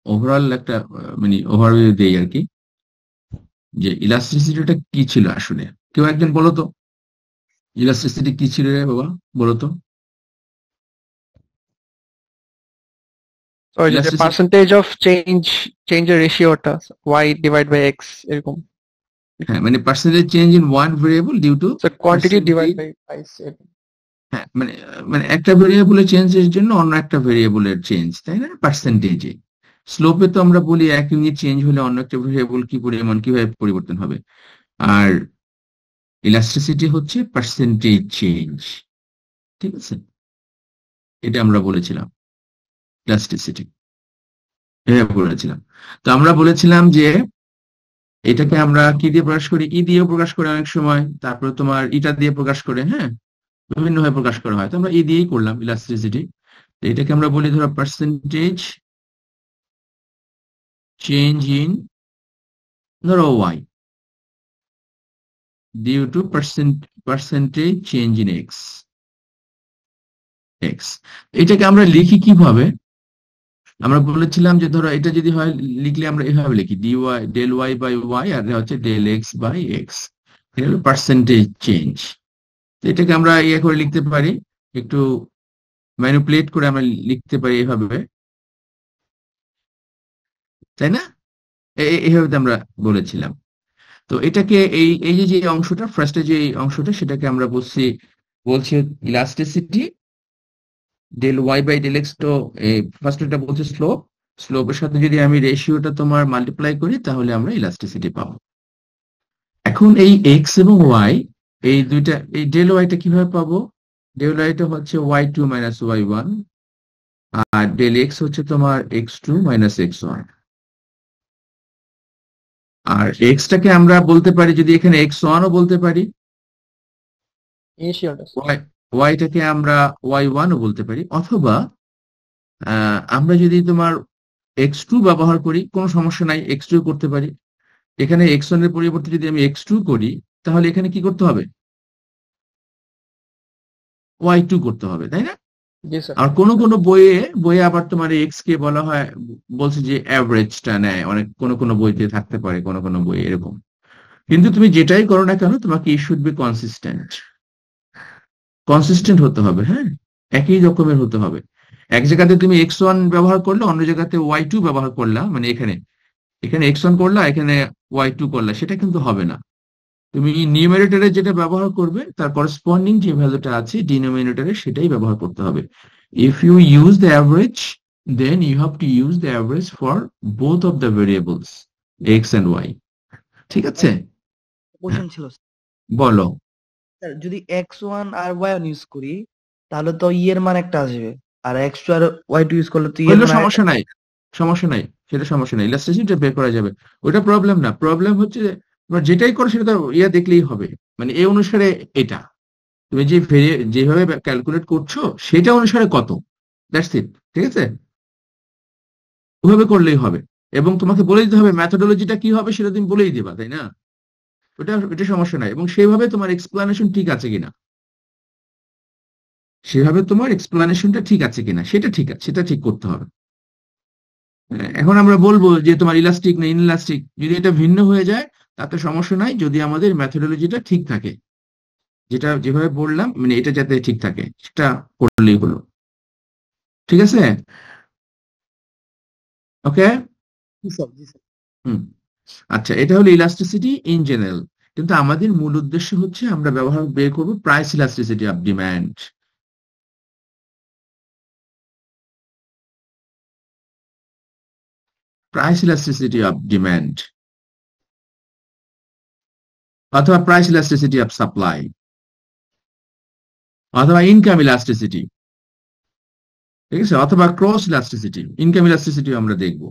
Overall একটা মানে overview দেই আর কি, যে ইলাস্ট্রিসিটিটা কি ছিল আসলে। কেউ একজন বলো তো, ইলাস্ট্রিসিটি কি ছিল রে বাবা, বলো তো। ওই যে ইলাস্ট্রিসিটি, পার্সেন্টেজ অফ চেঞ্জের রেশিওটা ওয়াই ডিভাইড বাই এক্স এরকম। হ্যাঁ মানে percentage change in one variable due to so quantity divide percentage. By price এরকম। হ্যাঁ মানে মানে একটা ভেরিয়েবলের চেঞ্জের জন্য অন্য একটা ভেরিয়েবলের চেঞ্জ, তাই না, পার্সেন্টেজে। স্লোপে তো আমরা বলি এক ইউনিট চেঞ্জ হলে অন্য একটা ভেরিয়েবল কি পরিমাণ কিভাবে পরিবর্তন হবে। আর ইলাস্ট্রিসিটি হচ্ছে পার্সেন্টেজ চেঞ্জ, ঠিক আছে, এটা আমরা বলেছিলাম ইলাস্ট্রিসিটি, এটা বলেছিলাম। তো আমরা বলেছিলাম যে এটাকে আমরা কি দিয়ে প্রকাশ করি, ই দিয়েও প্রকাশ করে অনেক সময়, তারপরে তোমার ইটা দিয়ে প্রকাশ করে, হ্যাঁ, বিভিন্ন ভাবে প্রকাশ করা হয়। তো আমরা ই দিয়েই করলাম ইলাস্ট্রিসিটি। এটাকে আমরা বলি ধরো পার্সেন্টেজ চেঞ্জ ইন, ধরো y due to percentage change in x, x. এটাকে আমরা লিখি কিভাবে, আমরা বলেছিলাম যে ধরো এটা যদি হয়, লিখলে আমরা এভাবে লিখি d y del y by y, আর এটা হচ্ছে ডেল এক্স বাই এক্স। এটা হলো পার্সেন্টেজ চেঞ্জ। এটাকে আমরা ইয়ে করে লিখতে পারি, একটু ম্যানিপুলেট করে আমরা লিখতে পারি এভাবে, তাই না। এইভাবে তো আমরা বলেছিলাম। তো এটাকে এই এই যে যে অংশটা ফার্স্টে যে অংশটা, সেটাকে আমরা বলছি elasticity. Del y by del x তো ফার্স্ট এটা বলছে স্লোপ, স্লোপের সাথে যদি আমি রেশিওটা তোমার মাল্টিপ্লাই করি তাহলে আমরা ইলাস্টিসিটি পাবো। এখন এই এক্স এবং ওয়াই, এই দুইটা, এই ডেল ওয়াইটা কিভাবে পাবো, ডেল ওয়াইটা হচ্ছে y two minus y one, আর ডেল এক্স হচ্ছে তোমার x two minus x one. আর এক্সটাকে আমরা বলতে পারি, যদি এখানে এক্স ওয়ানও বলতে পারি, ইনিশিয়ালটা। ওয়াই, ওয়াইটাকে আমরা ওয়াই ওয়ানও বলতে পারি, অথবা আমরা যদি তোমার এক্স টু ব্যবহার করি কোনো সমস্যা নাই, এক্স টু করতে পারি। এখানে এক্স ওয়ান এর পরিবর্তে যদি আমি এক্স টু করি, তাহলে এখানে কি করতে হবে, ওয়াই টু করতে হবে, তাই না। জি স্যার। আর কোনো কোনো বইয়ে বইয়ে আবার তোমার এক্স কে বলা হয়, বলছে যে অ্যাভারেজটা নেয়, অনেক কোনো কোনো বইতে থাকতে পারে, কোনো কোনো বই এরকম। কিন্তু তুমি যেটাই করো না কেন, তোমাকে ই শুড বি কনসিস্টেন্ট, কনসিস্টেন্ট হতে হবে, হ্যাঁ, একই রকমের হতে হবে। এক জায়গাতে তুমি এক্স ওয়ান ব্যবহার করলে, অন্য জায়গাতে ওয়াই টু ব্যবহার করলা, মানে এখানে এখানে এক্স ওয়ান করলা, এখানে ওয়াই টু করলা, সেটা কিন্তু হবে না। তুমি নিউমারেটরে যেটা ব্যবহার করবে, তার করসপন্ডিং যে ভ্যালুটা আছে ডিনোমিনেটরে, সেটাই ব্যবহার করতে হবে। If you use the average, then you have to use the average for both of the variables x and y, ঠিক আছে। হ্যাঁ, কোশ্চেন ছিল বলো। স্যার, যদি এক্স ওয়ান আর ওয়াই ওয়ান ইউজ করি তাহলে তো ই এর মান একটা আসবে, আর এক্স টু আর ওয়াই টু ইউজ করলে তো ই এর হইলো মান আরেকটা। সমস্যা নাই, সমস্যা নাই, সেটা সমস্যা নাই, ইলাস্ট্রেশনটা বের করা যাবে। ওটা প্রবলেম না, প্রবলেম হচ্ছে যে তোমার যেটাই করো সেটা তো ইয়া দেখলেই হবে, মানে এই অনুসারে এটা, তুমি যে যেভাবে ক্যালকুলেট করছো সেটা অনুসারে কত, দ্যাটস ইট, ঠিক আছে, ওভাবে করলেই হবে। এবং তোমাকে বলে দিতে হবে ম্যাথোডোলজিটা কি হবে, সেটা তুমি বলেই দিবা, তাই না। ওটা সমস্যা নাই, এবং সেইভাবে তোমার এক্সপ্লানেশন ঠিক আছে কিনা, সেভাবে তোমার এক্সপ্লানেশনটা ঠিক আছে কিনা, সেটা ঠিক আছে, সেটা ঠিক করতে হবে। এখন আমরা বলবো যে তোমার ইলাস্টিক না ইনইলাস্টিক, যদি এটা ভিন্ন হয়ে যায় তাতে সমস্যা নাই, যদি আমাদের ম্যাথোডোলজিটা ঠিক থাকে, যেটা যেভাবে বললাম মানে এটা যাতে ঠিক থাকে, সেটা করলেই হলো, ঠিক আছে। ওকে। জি স্যার, জি স্যার। হুম। আচ্ছা, এটা হলো ইলাস্টিসিটি ইন জেনারেল। কিন্তু আমাদের মূল উদ্দেশ্য হচ্ছে আমরা ব্যবহার বের করব price elasticity of demand, price elasticity of demand, অথবা প্রাইস ইলাস্টিসিটি অফ সাপ্লাই, অথবা ইনকাম ইলাস্টিসিটি, ঠিক আছে, অথবা ক্রস ইলাস্টিসিটি। ইনকাম ইলাস্টিসিটি আমরা দেখব,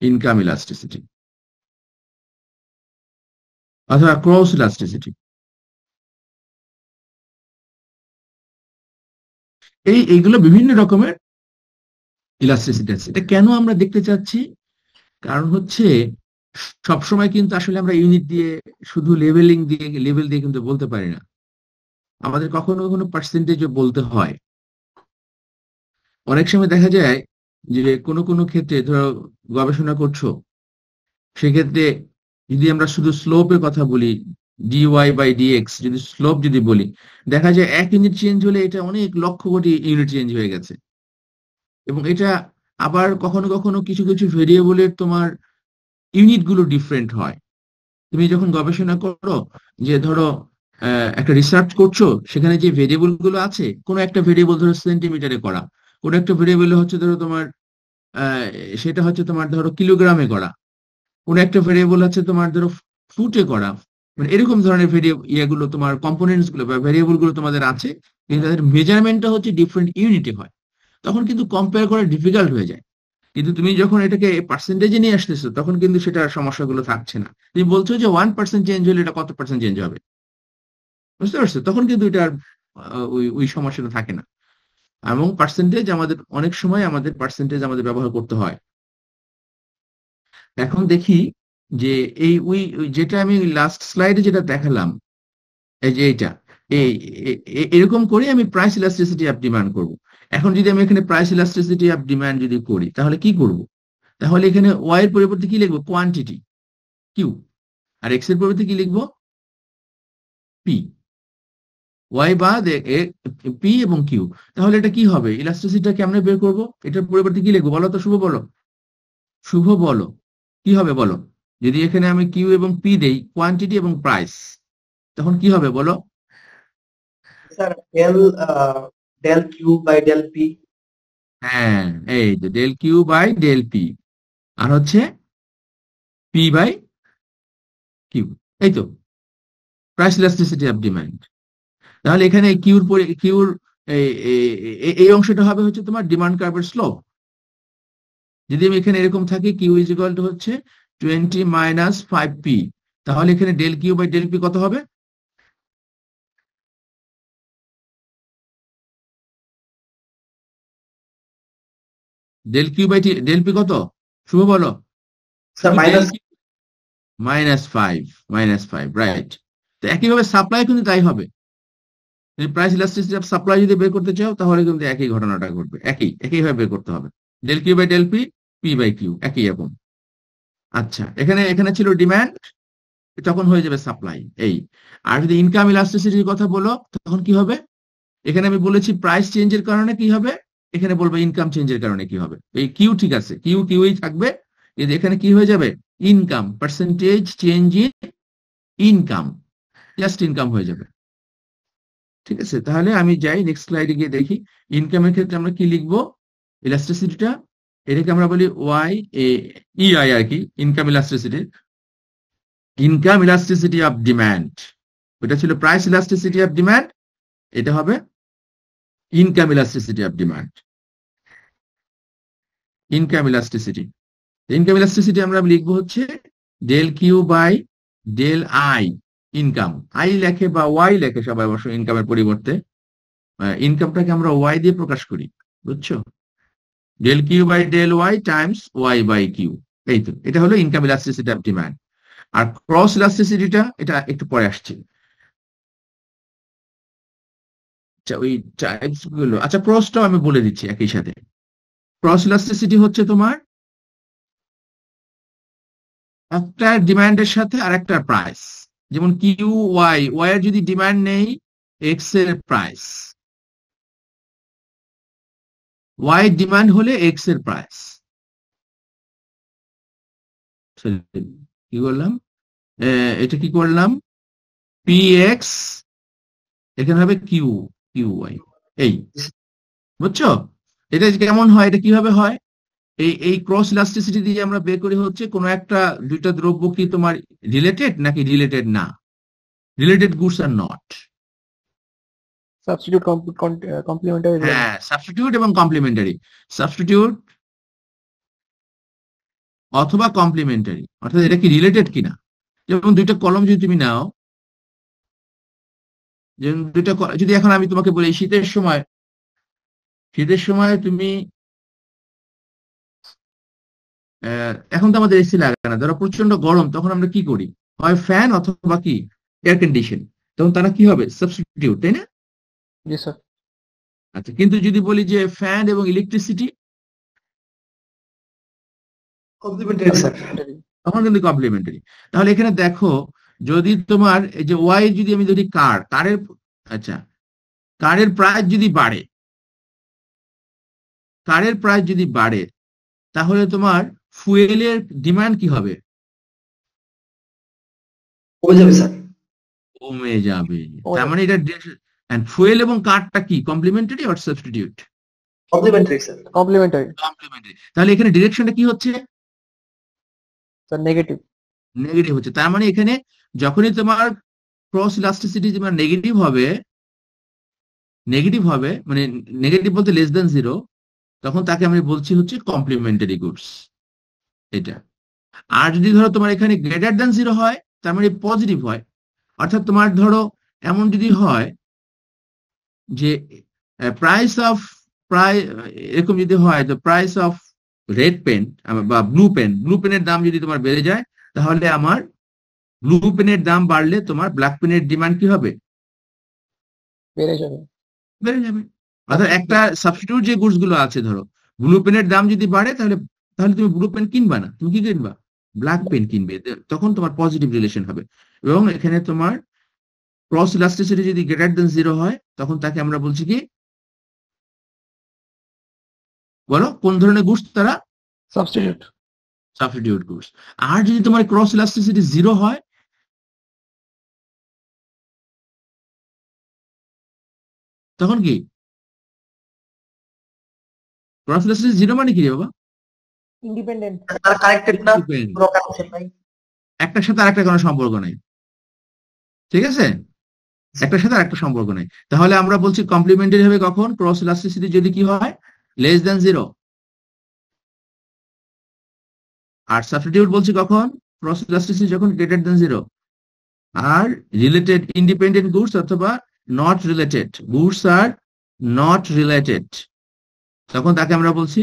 ইনকাম ইলাস্টিসিটি অথবা ক্রস ইলাস্টিসিটি। এইগুলো বিভিন্ন রকমের ইলাস্টিসিটি আছে। এটা কেন আমরা দেখতে চাচ্ছি, কারণ হচ্ছে সবসময় কিন্তু আসলে আমরা ইউনিট দিয়ে, শুধু লেভেলিং দিয়ে, লেভেল দিয়ে কিন্তু বলতে পারি না, আমাদের কখনো কখনো পার্সেন্টেজও বলতে হয়। অনেক সময় দেখা যায় যে কোনো কোনো ক্ষেত্রে ধরো গবেষণা করছো, সেক্ষেত্রে যদি আমরা শুধু স্লোপের কথা বলি, ডিওয়াই বাই ডিএক্স যদি স্লোপ যদি বলি, দেখা যায় 1 ইউনিট চেঞ্জ হলে এটা অনেক লক্ষ কোটি ইউনিট চেঞ্জ হয়ে গেছে। এবং এটা আবার কখনো কখনো কিছু কিছু ভেরিয়েবলের তোমার ইউনিট গুলো ডিফারেন্ট হয়। তুমি যখন গবেষণা করো, যে ধরো একটা রিসার্চ করছো, সেখানে যে ভেরিয়েবল গুলো আছে, কোনো একটা ভেরিয়েবল ধরো সেন্টিমিটারে করা, কোনো একটা ভেরিয়েবল হচ্ছে ধরো তোমার আহ, সেটা হচ্ছে তোমার ধরো কিলোগ্রামে করা, কোনো একটা ভেরিয়েবল আছে তোমার ধরো ফুটে করা। মানে এরকম ধরনের ইয়েগুলো তোমার কম্পোনেন্টস গুলো বা ভেরিয়েবল গুলো তোমাদের আছে, কিন্তু তাদের মেজারমেন্টটা হচ্ছে ডিফারেন্ট ইউনিটে হয়। তখন কিন্তু কম্পেয়ার করা ডিফিকাল্ট হয়ে যায়। কিন্তু তুমি যখন এটাকে পার্সেন্টেজে নিয়ে আসতেছো, তখন কিন্তু সেটার সমস্যাগুলো থাকছে না। তুমি বলছো যে 1% চেঞ্জ হলে এটা কত পার্সেন্ট চেঞ্জ হবে, বুঝতে পারছো? তখন কিন্তু এটা আর ওই ওই সমস্যাটা থাকে না। এবং পার্সেন্টেজ আমাদের অনেক সময় আমাদের পার্সেন্টেজ আমাদের ব্যবহার করতে হয়। এখন দেখি যে এই ওই যেটা আমি লাস্ট স্লাইডে যেটা দেখালাম, এই যে এইটা, এই এরকম করে আমি প্রাইস ইলাস্টিসিটি অফ ডিমান্ড করব। এখন যদি আমি এখানে প্রাইস ইলাস্টিসিটি অফ ডিমান্ড যদি করি, তাহলে কি করব? তাহলে এখানে ওয়াই এর পরিবর্তে কি লিখবো? Quantity, Q. আর এক্স এর পরিবর্তে কি লিখবো? পি। ওয়াই বা পি এবং কিউ। তাহলে এটা কি হবে? ইলাস্টিসিটিটা কেমনে বের করব? এটার পরিবর্তে কি লিখবো বলো তো, শুভ বলো। শুভ বলো, কি হবে বলো? যদি এখানে আমি কিউ এবং পি দেই, কোয়ান্টিটি এবং প্রাইস, তখন কি হবে বলো? Sir del del q by del p. হ্যাঁ, এই যে del q by del p, আর হচ্ছে পি বাই কিউ। এই তো প্রাইস ইলাস্টিসিটি অফ ডিমান্ড। তাহলে এখানে কিউর এই অংশটা হবে হচ্ছে তোমার ডিমান্ড কার্ভের স্লোপ। যদি আমি এখানে এরকম থাকি, কিউ ইজ ইকুয়াল টু হচ্ছে 20 - 5p, তাহলে এখানে del q by del p কত হবে? Del q by del p কত? শুভ বলো। স্যার শুধু ডেল মাইনাস। Q -5, -5, right. তো একইভাবে সাপ্লাই কিন্তু তাই হবে। প্রাইস ইলাস্টিসিটি অফ সাপ্লাই যদি বের করতে চাও, তাহলে কিন্তু একই ঘটনাটা ঘটবে, একইভাবে বের করতে হবে। Del q by del p, p by q, একই রকম। আচ্ছা, এখানে এখানে ছিল ডিমান্ড, তখন হয়ে যাবে সাপ্লাই এই। আর যদি ইনকাম ইলাস্টিসিটির কথা বলো, তখন কি হবে? এখানে আমি বলেছি প্রাইস চেঞ্জের কারণে কি হবে, এখানে বলবো ইনকাম চেঞ্জের কারণে কি হবে। এই কিউ ঠিক আছে, কিউ কিউই থাকবে, কিন্তু এখানে কি হয়ে যাবে? Income, percentage change in income, just income হয়ে যাবে। ঠিক আছে, তাহলে আমি যাই নেক্সট স্লাইডে গিয়ে দেখি ইনকামের ক্ষেত্রে আমরা কি লিখবো। ইলাস্টিসিটিটা, এটাকে আমরা বলি ওয়াই এ ইআই আর কি, ইনকাম ইলাস্টিসিটি অফ ডিমান্ড। ওটা ছিল প্রাইস ইলাস্টিসিটি অফ ডিমান্ড, এটা হবে income elasticity of demand. Income elasticity, income elasticity আমরা লিখবো হচ্ছে del q by del i. Income i লেখে বা ওয়াই লেখে সবাই অবশ্য ইনকামের পরিবর্তে, ইনকামটাকে আমরা ওয়াই দিয়ে প্রকাশ করি, বুঝছো? Del q by del y times y by q. এই তো, এটা হলো ইনকাম ইলাস্টিসিটি অফ ডিমান্ড। আর ক্রস ইলাস্টিসিটিটা, এটা একটু পরে আসছে। আচ্ছা, ওই টাইপস গুলো, আচ্ছা ক্রসটাও আমি বলে দিচ্ছি একই সাথে। ক্রস ইলাস্টিসিটি হচ্ছে তোমার একটা ডিমান্ডের সাথে আর একটা প্রাইস। যেমন কিউ ওয়াই, ওয়াই এর যদি ডিমান্ড নেই, এক্স এর প্রাইস, ওয়াই ডিমান্ড হলে এক্স এর প্রাইস। কি করলাম? এটা কি করলাম? পি এক্স, এখানে হবে কিউ, কিউ ওয়াই, এই, বুঝছো? এটা কেমন হয়, এটা কিভাবে হয়? এই ক্রস ইলাস্টিসিটি দিয়ে আমরা বের করি হচ্ছে কোন একটা দুইটা দ্রব্য কি তোমার রিলেটেড নাকি রিলেটেড না, related goods R not. Substitute complementary হ্যাঁ, সাবস্টিটিউট এবং কমপ্লিমেন্টারি, সাবস্টিটিউট অথবা কমপ্লিমেন্টারি, অর্থাৎ এটা কি রিলেটেড কিনা। যেমন দুইটা কলম যদি তুমি নাও, যেমন যদি এখন আমি তোমাকে বলি শীতের সময়, শীতের সময় তুমি এখন তো আমাদের এসি লাগে না, ধরো প্রচন্ড গরম, তখন আমরা কি করি? হয় ফ্যান অথবা কি এয়ার কন্ডিশন, তখন তারা কি হবে? সাবস্টিটিউট, তাই না? জি স্যার। আচ্ছা, কিন্তু যদি বলি যে ফ্যান এবং ইলেকট্রিসিটি, কমপ্লিমেন্টারি স্যার। তখন কিন্তু কমপ্লিমেন্টারি। তাহলে এখানে দেখো, যদি তোমার এই যে ওয়াই যদি আমি ধরি কারের, আচ্ছা, কারের প্রাইস যদি বাড়ে, কারের প্রাইস যদি বাড়ে, তাহলে তোমার ফুয়েলের ডিমান্ড কি হবে? কমে যাবে স্যার। কমে যাবে। তার মানে এটা ফুয়েল এবং কারটা কি complementary or substitute? Complementary sir. Complementary complementary. তাহলে এখানে ডিরেকশনটা কি হচ্ছে? Sir, negative. নেগেটিভ হচ্ছে। তার মানে এখানে যখনই তোমার ক্রস ইলাস্টিসিটি তোমার নেগেটিভ হবে মানে নেগেটিভ বলতে লেস দেন জিরো, তখন তাকে আমি বলছি হচ্ছে কমপ্লিমেন্টারি গুডস এটা। আর যদি ধরো তোমার এখানে গ্রেটার দেন জিরো হয়, তার মানে পজিটিভ হয়, অর্থাৎ তোমার ধরো এমন যদি হয় যে প্রাইস অফ প্রায় এরকম যদি হয়, তো প্রাইস অফ রেড পেন বা ব্লু পেনের দাম যদি তোমার বেড়ে যায়, তাহলে আমার ব্লু পেনের দাম বাড়লে তোমার ব্ল্যাক পেনের ডিমান্ড কি হবে? বেড়ে যাবে। বেড়ে যাবে। অর্থাৎ একটা সাবস্টিটিউট যে গুডস গুলো আছে, ধরো ব্লু পেনের দাম যদি বাড়ে, তাহলে তাহলে তুমি ব্লু পেন কিনবা না, তুমি কি কিনবা? ব্ল্যাক পেন কিনবে। তখন তোমার পজিটিভ রিলেশন হবে। এবং এখানে তোমার ক্রস ইলাস্টিসিটি যদি গ্রেটার দেন জিরো হয়, তখন তাকে আমরা বলছি কি, বলো কোন ধরনের গুডস তারা? সাবস্টিটিউট। Substitute goods. আর যদি তোমার ক্রস ইলাস্টিসিটি জিরো হয়, তখন কি? ক্রস ইলাস্টিসিটি জিরো মানে কি রে বাবা? ইন্ডিপেন্ডেন্ট। তারা কানেক্টেড না, Depend. কোনো কানেকশন নাই। একটার সাথে আরেকটা কোনো সম্পর্ক নেই, ঠিক আছে? একটার সাথে আরেকটা সম্পর্ক নেই। তাহলে আমরা বলছি কমপ্লিমেন্টারি হবে কখন? ক্রস ইলাস্টিসিটি যদি কি হয়? Less than zero. আর সাবস্টিটিউট বলছি কখন? ক্রস ইলাস্টিসিটি যখন গ্রেটার দেন জিরো। আর রিলেটেড ইন্ডিপেন্ডেন্ট গুডস অথবা not related goods R not related, তখন তাকে আমরা বলছি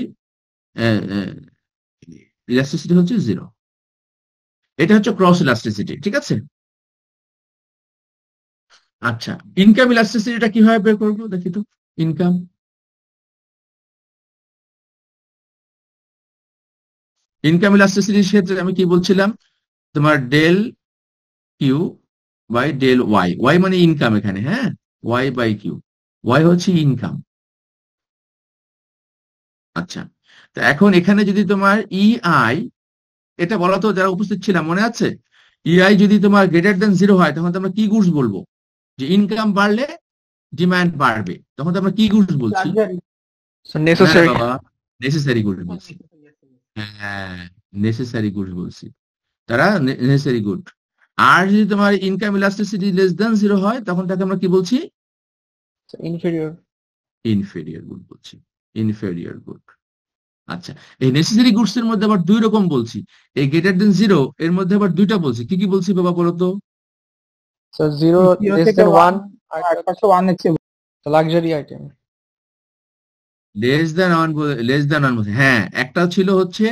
ইলাস্টিসিটি হচ্ছে জিরো। এটা হচ্ছে ক্রস ইলাস্টিসিটি, ঠিক আছে? আচ্ছা, ইনকাম ইলাস্টিসিটিটা কিভাবে বের করবো দেখি তো। ইনকাম ইলাস্টিসিটির ক্ষেত্রে আমি কি বলছিলাম? তোমার del q by del y. Y মানে ইনকাম এখানে, হ্যাঁ, ওয়াই বাই কিউ। ওয়াই হচ্ছে ইনকাম। আচ্ছা, তো এখন এখানে যদি তোমার ইআই, এটা বলা তো যারা উপস্থিত ছিলাম মনে আছে? ইআই যদি তোমার গ্রেটার দেন জিরো হয়, তখন তো আমরা কি গুডস বলবো? যে ইনকাম বাড়লে ডিমান্ড বাড়বে, তখন তো আমরা কি গুডস বলছি? স্যার, না রে নেসেসারি। বাবা, নেসেসারি গুডস বলছি। হ্যাঁ, নেসেসারি গুডস বলছি, তারা নেসেসারি গুড। আর যদি তোমার income elasticity less than zero হয়, তখন তাকে আমরা কি বলছি? ইনফেরিয়র। ইনফেরিয়র গুড বলছি। Inferior good. আচ্ছা, এই নেসেসারি গুডস এর মধ্যে আবার দুই রকম বলছি। এই গ্রেটার দেন জিরো এর মধ্যে আবার দুইটা বলছি। কি কি বলছি বাবা বলো তো? স্যার, 0 লেস দেন 1 আর 1 এর চেয়ে luxury item. Less than one, less than one বলছি, হ্যাঁ। একটা ছিল হচ্ছে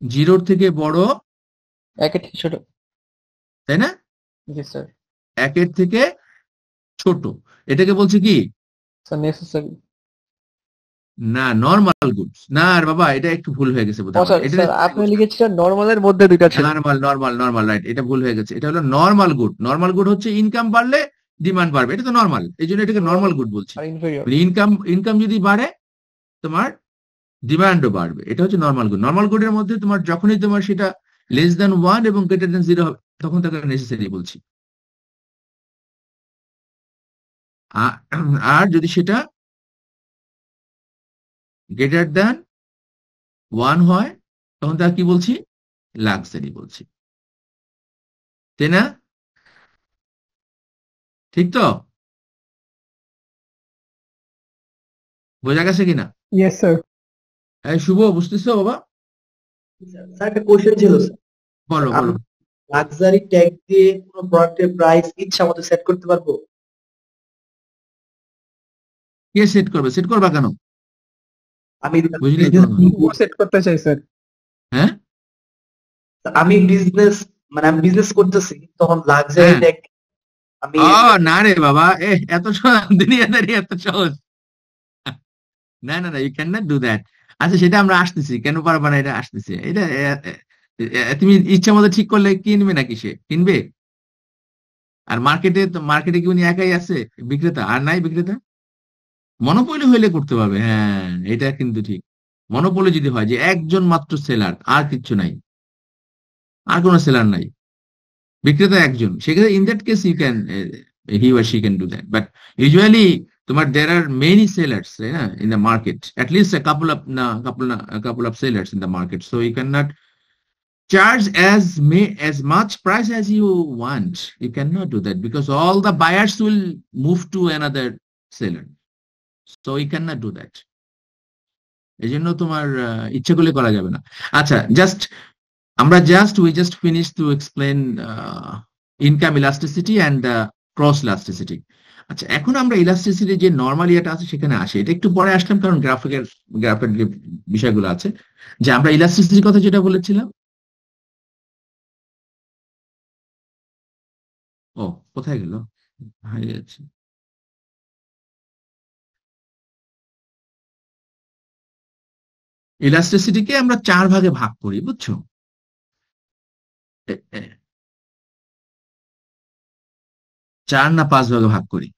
জিরোর থেকে বড়, একের থেকে ছোট। তাই না? জি স্যার। একের থেকে ছোট, এটাকে বলছি কি? Sir, necessary. না, নর্মাল গুডস। না আর বাবা, এটা একটু ভুল হয়ে গেছে ও বোধহয়। স্যার, স্যার আপনি লিখেছিলেন নরমালের মধ্যে দুইটা ছিল। নর্মাল রাইট, এটা ভুল হয়ে গেছে। এটা হলো নর্মাল গুড। নর্মাল গুড হচ্ছে ইনকাম বাড়লে ডিমান্ড বাড়বে, এটা তো নর্মাল, এই জন্য এটাকে নর্মাল গুড বলছি। আর ইনফেরিয়র। ইনকাম যদি বাড়ে, তোমার ডিমান্ডও বাড়বে, এটা হচ্ছে নর্মাল গুড। নর্মাল গুডের মধ্যে তোমার যখনই তোমার সেটা লেস দেন ওয়ান এবং গ্রেটার দেন জিরো হবে, তখন তাকে নেসেসারি বলছি। আর যদি সেটা গ্রেটার দেন ওয়ান হয়, তখন তাকে কি বলছি? লাক্সারি বলছি, তাই না? ঠিক তো? বোঝা গেছে কিনা? Yes sir. এই শুভ, বুঝতেছো বাবা? স্যার একটা কোশ্চেন ছিল স্যার। বলো বলো। লাক্সারি ট্যাগ দিয়ে কোনো প্রোডাক্টের প্রাইস ইচ্ছা মতো সেট করতে পারবো? কে সেট করবে? সেট করবা কেন? আমি বুঝলি তো? সেট করতে চাই স্যার। হ্যাঁ, আমি বিজনেস করতেছি, তখন লাক্সারি হ্যাঁ। ট্যাগ আমি না রে বাবা, এত সহজ দুনিয়াদারি, এত সহজ। না, you can not do that. আচ্ছা সেটা আমরা আসতেছি, কেন পারবা না এটা আসতেছি, এটা তুমি ইচ্ছা মতো ঠিক করলে কিনবে নাকি, সে কিনবে? আর মার্কেটে কি উনি একাই আছে বিক্রেতা, আর নাই বিক্রেতা? মনোপলি হইলে করতে পারবে, হ্যাঁ এটা কিন্তু ঠিক। মনোপলি যদি হয় যে একজন মাত্র সেলার, আর কিচ্ছু নাই, আর কোনো সেলার নাই, বিক্রেতা একজন, সেক্ষেত্রে in that case you can, he or she can do that, but usually তোমার there are many sellers, তাই না, in the market, at least a couple of sellers in the market, so you cannot charge as much price as you want. You cannot do that because all the buyers will move to another seller, so you cannot do that. এই জন্য তোমার ইচ্ছে করলে করা যাবে না। আচ্ছা we just finished to explain income elasticity and cross elasticity. আচ্ছা এখন আমরা ইলাস্টিসিটি যে নরমাল ইয়েটা আছে সেখানে আসি, এটা একটু পরে আসলাম কারণ গ্রাফের যে বিষয়গুলো আছে, যে আমরা ইলাস্টিসিটির কথা যেটা বলেছিলাম। ও কোথায় গেল, হারিয়ে যাচ্ছে। ইলাস্টিসিটিকে আমরা 4 ভাগে ভাগ করি, বুঝছো? এ- এ, 4 না 5 ভাগে ভাগ করি।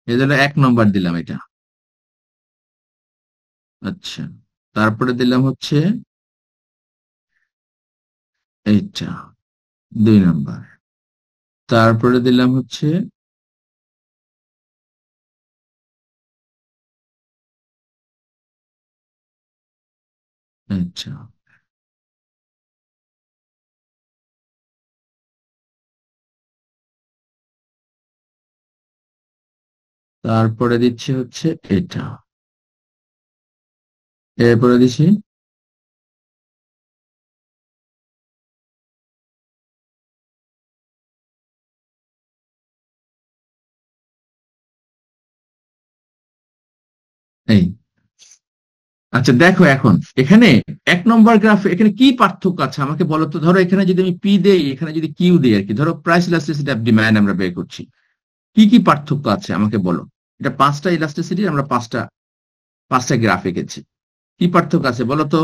এই জন্য 1 নম্বর দিলাম এটা। আচ্ছা তারপরে দিলাম হচ্ছে এইটা 2 নম্বর, তারপরে দিলাম হচ্ছে আচ্ছা, তারপরে দিচ্ছি হচ্ছে এটা, এরপরে দিচ্ছি এই। আচ্ছা দেখো এখন এখানে 1 নম্বর গ্রাফে এখানে কি পার্থক্য আছে আমাকে বলো তো। ধরো এখানে যদি আমি পি দেই, এখানে যদি কিউ দেই আর কি, ধরো প্রাইস ইলাস্টিসিটি অফ ডিমান্ড আমরা বের করছি, কি কি পার্থক্য আছে আমাকে বলো। এটা 5টা ইলাস্টিসিটি, আমরা পাঁচটা গ্রাফ এঁকেছি, কি পার্থক্য আছে বলো তো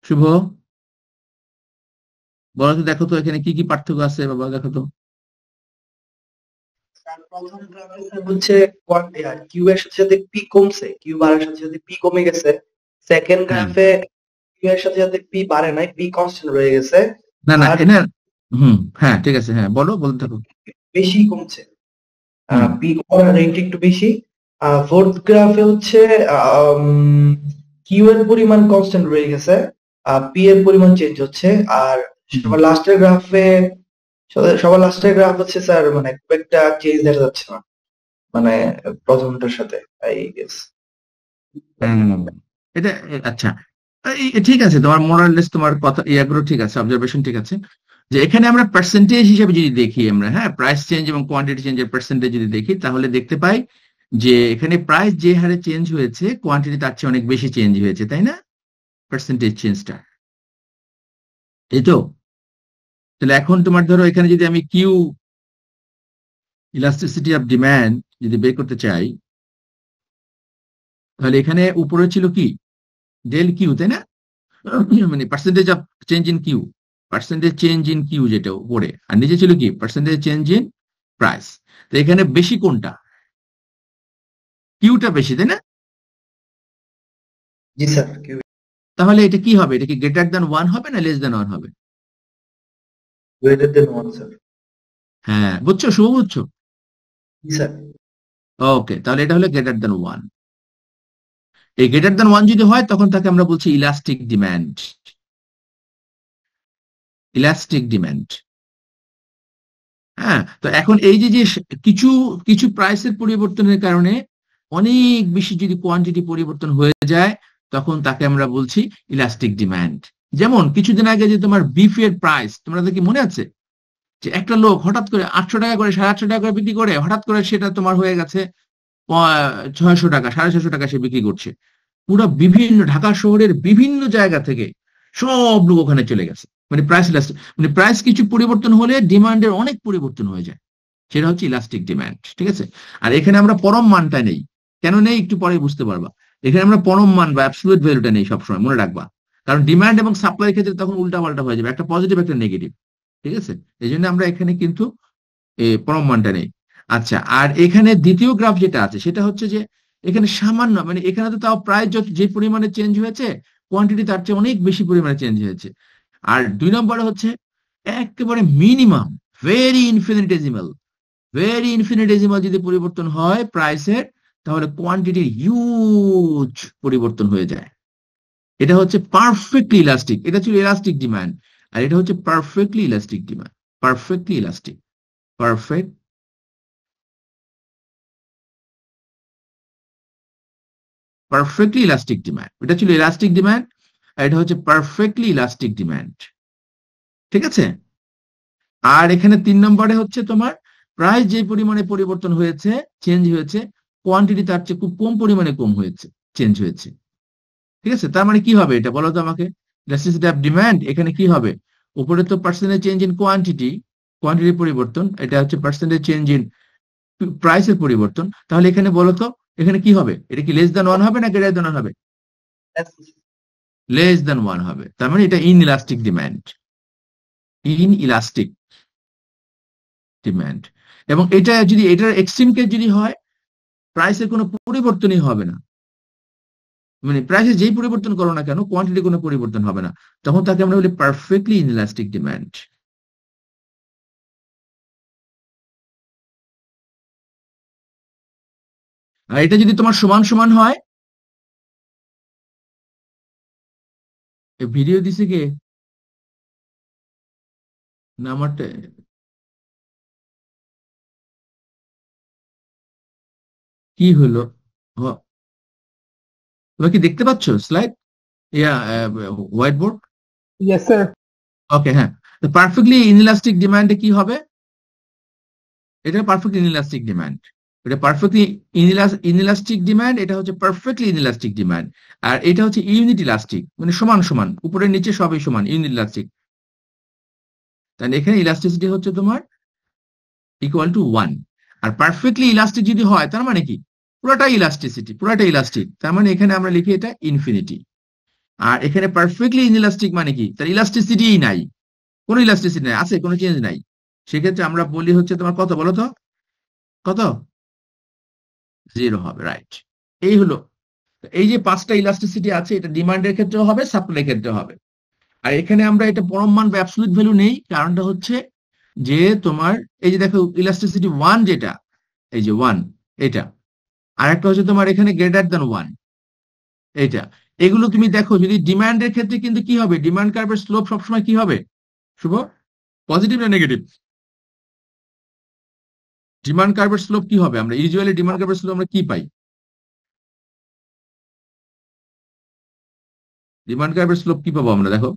শুভ, বলো তো, দেখো তো এখানে কি কি পার্থক্য আছে বাবা, দেখো তো। প্রথম গ্রাফে হচ্ছে কিউ এর সাথে সাথে পি কমছে, কিউ বাড়ার সাথে সাথে পি কমে গেছে। সেকেন্ড হ্যাঁ গ্রাফে কিউ এর সাথে সাথে পি বাড়ে নাই, পি কনস্ট্যান্ট রয়ে গেছে। না না আর এটা হ্যাঁ ঠিক আছে, হ্যাঁ বলো, বলতে থাকো। বেশি কমছে, হুম পি কমার রেট একটু বেশি। ফোর্থ গ্রাফে হচ্ছে কিউ এর পরিমাণ কনস্ট্যান্ট রয়ে গেছে, পি এর পরিমাণ চেঞ্জ হচ্ছে। আর হুম, সবার লাস্টের গ্রাফ হচ্ছে স্যার মানে খুব একটা চেঞ্জ দেখা যাচ্ছে না, মানে প্রথমটার সাথে আই গেস। হুম। এটা আচ্ছা, ঠিক আছে, তোমার মোরালেস তোমার কথা ইয়াগুলো ঠিক আছে, অবজারভেশন ঠিক আছে, যে এখানে আমরা পার্সেন্টেজ হিসেবে যদি দেখি আমরা, হ্যাঁ প্রাইস চেঞ্জ এবং কোয়ান্টিটি চেঞ্জের পার্সেন্টেজ যদি দেখি তাহলে দেখতে পাই যে এখানে প্রাইস যে হারে চেঞ্জ হয়েছে কোয়ান্টিটি তার চেয়ে অনেক বেশি চেঞ্জ হয়েছে, তাই না, পার্সেন্টেজ চেঞ্জটা। এই তো, তাহলে এখন তোমার ধরো এখানে যদি আমি কিউ ইলাস্টিসিটি অফ ডিমান্ড যদি বের করতে চাই, তাহলে এখানে উপরে ছিল কি ডেল কিউ, তাই না, মানে percentage of change in q, percentage change in q যেটা উপরে, আর নিচে ছিল কি পার্সেন্টেজ চেঞ্জ ইন প্রাইস। তো এখানে বেশি কোনটা, কিউটা বেশি, তাই না? জি স্যার, কিউ তাহলে এটা কি হবে, এটা কি গ্রেটার দ্যান 1 হবে না লেস দ্যান 1 হবে? Greater than 1 sir. হ্যাঁ বুঝছো শুভ, বুঝছো? জি স্যার। ওকে, তাহলে এটা হলো গ্রেটার দ্যান 1। এই গ্রেটার দ্যান 1 যদি হয় তখন তাকে আমরা বলছি ইলাস্টিক ডিমান্ড, ইলাস্টিক ডিমান্ড। হ্যাঁ, তো এখন এই যে যে কিছু কিছু প্রাইসের পরিবর্তনের কারণে অনেক বেশি যদি কোয়ান্টিটি পরিবর্তন হয়ে যায় তখন তাকে আমরা বলছি ইলাস্টিক ডিমান্ড। যেমন কিছুদিন আগে যে তোমার বিফের প্রাইস, তোমাদের কি মনে আছে যে একটা লোক হঠাৎ করে 800 টাকা করে 850 টাকা করে বিক্রি করে, হঠাৎ করে সেটা তোমার হয়ে গেছে 600 টাকা 650 টাকা সে বিক্রি করছে। পুরো বিভিন্ন ঢাকা শহরের বিভিন্ন জায়গা থেকে সব লোক ওখানে চলে গেছে, মানে প্রাইস ইলাস্টিক, মানে প্রাইস কিছু পরিবর্তন হলে ডিমান্ডের অনেক পরিবর্তন হয়ে যায়, সেটা হচ্ছে ইলাস্টিক ডিমান্ড। ঠিক আছে, আর এখানে আমরা পরম মানটা নেই, কেন নেই একটু পরে বুঝতে পারবা। এখানে আমরা পরম মান বা অ্যাবসলিউট ভ্যালুটা নেই সবসময়, মনে রাখবা, কারণ ডিমান্ড এবং সাপ্লাইয়ের ক্ষেত্রে তখন উল্টা পাল্টা হয়ে যাবে, একটা পজিটিভ একটা নেগেটিভ। ঠিক আছে, এই জন্য আমরা এখানে কিন্তু পরম মানটা নেই। আচ্ছা, আর এখানে দ্বিতীয় গ্রাফ যেটা আছে সেটা হচ্ছে যে এখানে সামান্য, মানে এখানে তো তাও প্রায় যত যে পরিমাণে চেঞ্জ হয়েছে, কোয়ান্টিটি তার চেয়ে অনেক বেশি পরিমাণে চেঞ্জ হয়েছে। আর 2 নম্বরে হচ্ছে একেবারে মিনিমাম, ভেরি ইনফিনিটেজিমাল, ভেরি ইনফিনিটেজিমাল যদি পরিবর্তন হয় প্রাইসের, তাহলে কোয়ান্টিটির হিউজ পরিবর্তন হয়ে যায়। এটা হচ্ছে পারফেক্টলি ইলাস্টিক, এটা ছিল ইলাস্টিক ডিমান্ড, আর এটা হচ্ছে perfectly elastic demand, perfectly elastic, perfect perfectly elastic demand. এটা ছিল ইলাস্টিক ডিমান্ড, আর এটা হচ্ছে পারফেক্টলি ইলাস্টিক ডিমান্ড। ঠিক আছে, আর এখানে 3 নম্বরে হচ্ছে তোমার প্রাইস যে পরিমাণে পরিবর্তন হয়েছে, চেঞ্জ হয়েছে, কোয়ান্টিটি তার চেয়ে খুব কম পরিমাণে কম হয়েছে, চেঞ্জ হয়েছে। ঠিক আছে, তার মানে কি হবে এটা বলো তো আমাকে, ইলাস্টিসিটি অফ ডিমান্ড এখানে কি হবে? উপরে তো পার্সেন্টেজ চেঞ্জ ইন কোয়ান্টিটি, কোয়ান্টিটির পরিবর্তন, এটা হচ্ছে পার্সেন্টেজ চেঞ্জ ইন প্রাইসের পরিবর্তন, তাহলে এখানে বলো তো এখানে কি হবে? এটা কি লেস দ্যান 1 হবে না গ্রেটার দ্যান 1 হবে? লেস দ্যান 1 হবে, তার মানে এটা in elastic demand, in elastic demand. এবং এটা যদি এটার এক্সট্রিম কেস যদি হয়, প্রাইসের কোনো পরিবর্তনই হবে না, মানে প্রাইসে যেই পরিবর্তন করো না কেন কোয়ান্টিটি কোনো পরিবর্তন হবে না, তখন তাকে আমরা বলি পারফেক্টলি ইনইলাস্টিক ডিমান্ড। আর এটা যদি তোমার সমান সমান হয়, ভিডিও দিছে কে না আমারটা? কি হলো? হ- তোমরা কি দেখতে পাচ্ছ স্লাইড, ইয়া হোয়াইট বোর্ড? Yes, sir. ওকে, হ্যাঁ, পারফেক্টলি ইনইলাস্টিক ডিমান্ডে কি হবে? এটা পারফেক্টলি ইনইলাস্টিক ডিমান্ড, এটা পারফেক্টলি ইনইলাস্টিক ডিমান্ড, এটা হচ্ছে পারফেক্টলি ইনইলাস্টিক ডিমান্ড। আর এটা হচ্ছে ইউনিট ইলাস্টিক, মানে সমান সমান, উপরে নিচে সবই সমান, ইউনিট ইলাস্টিক। তাহলে এখানে ইলাস্টিসিটি হচ্ছে তোমার ইকুয়াল টু 1। আর পারফেক্টলি ইলাস্টিক যদি হয় তার মানে কি, পুরোটা ইলাস্টিসিটি, পুরোটা ইলাস্টিক, তার মানে এখানে আমরা লিখি এটা ইনফিনিটি। আর এখানে পারফেক্টলি ইনইলাস্টিক মানে কি, তার ইলাস্টিসিটি নাই, কোনো ইলাস্টিসিটি নাই, আছে কোনো চেঞ্জ নাই, সেক্ষেত্রে আমরা বলি হচ্ছে তোমার কত বলো তো, কত? 0 হবে, রাইট। এই হলো, এই যে 5টা ইলাস্টিসিটি আছে, এটা ডিমান্ডের ক্ষেত্রেও হবে, সাপ্লাইয়ের ক্ষেত্রেও হবে। আর এখানে আমরা এটা পরম মান বা অ্যাবসলিউট ভ্যালু নেই, কারণটা হচ্ছে যে তোমার এই যে দেখো ইলাস্টিসিটি 1 যেটা, এই যে 1 এটা, আর একটা হচ্ছে তোমার এখানে গ্রেটার দ্যান 1 এটা, এগুলো তুমি দেখো যদি ডিমান্ডের ক্ষেত্রে কিন্তু কি হবে, ডিমান্ড কার্ভের স্লোপ সবসময় কি হবে শুভ, পজিটিভ না নেগেটিভ? ডিমান্ড কার্ভের স্লোপ কি হবে, আমরা ইউজুয়ালি ডিমান্ড কার্ভের স্লোপ আমরা কি পাই? ডিমান্ড কার্ভের স্লোপ কি পাবো আমরা দেখো,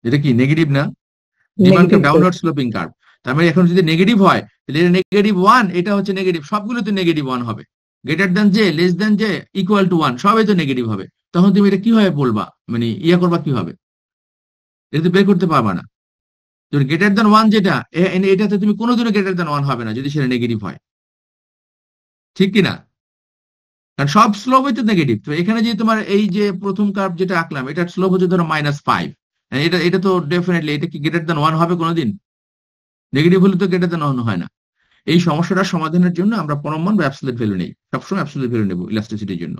এটা কি নেগেটিভ না? Demand curve Negative, sir. Downward sloping curve, তার মানে এখন যদি নেগেটিভ হয় তাহলে এটা -1, এটা হচ্ছে নেগেটিভ, সবগুলোতে -1 হবে, greater than J, less than J, equal to 1, সবই তো নেগেটিভ হবে। তখন তুমি এটা কিভাবে বলবা, মানে ইয়া করবা কিভাবে, এটা তো বের করতে পারবা না। যদি গ্রেটার দ্যান 1 যেটা, এটাতে তুমি কোনোদিনও গ্রেটার দ্যান 1 হবে না যদি সেটা নেগেটিভ হয়, ঠিক কিনা? কারণ সব স্লোপ হচ্ছে নেগেটিভ। তো এখানে যে তোমার এই যে প্রথম কার্ভ যেটা আঁকলাম, এটার স্লোপ হচ্ছে ধরো -5, এটা এটা তো ডেফিনেটলি, এটা কি গ্রেটার দ্যান 1 হবে কোনোদিন? নেগেটিভ হলে তো গ্রেটার দ্যান 1 হয় না। এই সমস্যাটা সমাধানের জন্য আমরা পরম মান বা অ্যাবসলিউট ভ্যালু নেই, সবসময় অ্যাবসলিউট ভ্যালু নেব ইলাস্টিসিটির জন্য।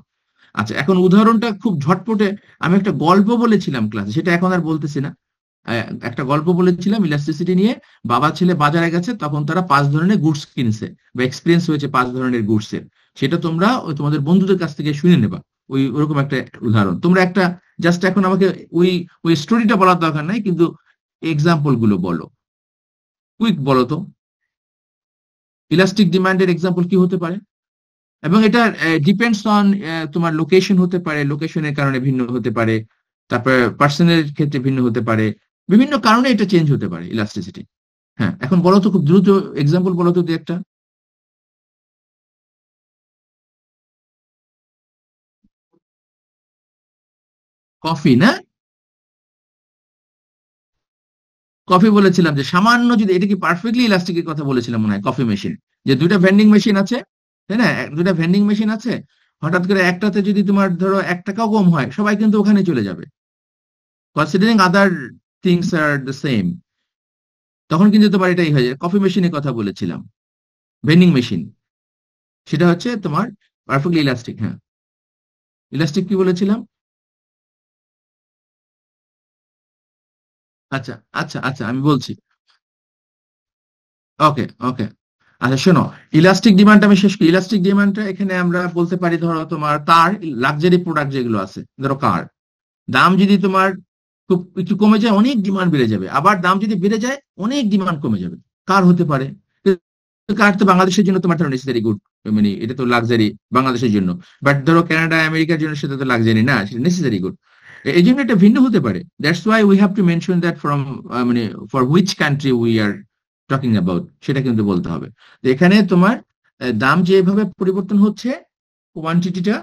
আচ্ছা, এখন উদাহরণটা খুব ঝটপটে, আমি একটা গল্প বলেছিলাম ক্লাসে, সেটা এখন আর বলতেছি না। একটা গল্প বলেছিলাম ইলাস্টিসিটি নিয়ে, বাবা ছেলে বাজারে গেছে, তখন তারা 5 ধরনের গুডস কিনছে বা এক্সপিরিয়েন্স হয়েছে 5 ধরনের গুডস এর, সেটা তোমরা ওই তোমাদের বন্ধুদের কাছ থেকে শুনে নেবা। ওই ওরকম একটা উদাহরণ তোমরা একটা, জাস্ট এখন আমাকে ওই ওই স্টোরিটা বলার দরকার নাই, কিন্তু এক্সাম্পল গুলো বলো, কুইক বলো তো, ইলাস্টিক ডিমান্ডের এক্সাম্পল কি হতে পারে? এবং এটা ডিপেন্ডস অন তোমার লোকেশন হতে পারে, লোকেশনের কারণে ভিন্ন হতে পারে, তারপরে পার্সনের ক্ষেত্রে ভিন্ন হতে পারে, বিভিন্ন কারণে এটা চেঞ্জ হতে পারে ইলাস্টিসিটি। হ্যাঁ, এখন বলো তো খুব দ্রুত এক্সাম্পল বলো তো দু একটা। কফি না? কফি বলেছিলাম যে সামান্য যদি, এটা কি পারফেক্টলি ইলাস্টিকের কথা বলেছিলাম মনে হয়, কফি মেশিন, যে দুইটা ভেন্ডিং মেশিন আছে, তাই না, দুইটা ভেন্ডিং মেশিন আছে, হঠাৎ করে একটাতে যদি তোমার ধরো 1 টাকাও কম হয়, সবাই কিন্তু ওখানে চলে যাবে, considering other things are the same. তখন কিন্তু তোমার এটাই হয়ে যায়। কফি মেশিনের কথা বলেছিলাম, ভেন্ডিং মেশিন, সেটা হচ্ছে তোমার পারফেক্টলি ইলাস্টিক। হ্যাঁ, ইলাস্টিক কি বলেছিলাম? আচ্ছা আচ্ছা আচ্ছা, আমি বলছি। ওকে ওকে, আচ্ছা শোনো, ইলাস্টিক ডিমান্ড আমি শেষ করি। ইলাস্টিক ডিমান্ডটা এখানে আমরা বলতে পারি, ধরো তোমার কার, লাক্সারি প্রোডাক্ট যেগুলো আছে, ধরো কার, দাম যদি তোমার খুব একটু কমে যায়, অনেক ডিমান্ড বেড়ে যাবে, আবার দাম যদি বেড়ে যায়, অনেক ডিমান্ড কমে যাবে। কার হতে পারে, কার তো বাংলাদেশের জন্য তোমার ধরো নেসেসারি গুড, মানে এটা তো লাক্সারি বাংলাদেশের জন্য, বাট ধরো কানাডা আমেরিকার জন্য সেটা তো লাক্সারি না, সেটা নেসেসারি গুড। এই জন্য এটা ভিন্ন হতে পারে। That's why we have to mention that from, মানে for which country we are talking about, সেটা কিন্তু বলতে হবে। তো এখানে তোমার দাম যেভাবে পরিবর্তন হচ্ছে, কোয়ান্টিটিটা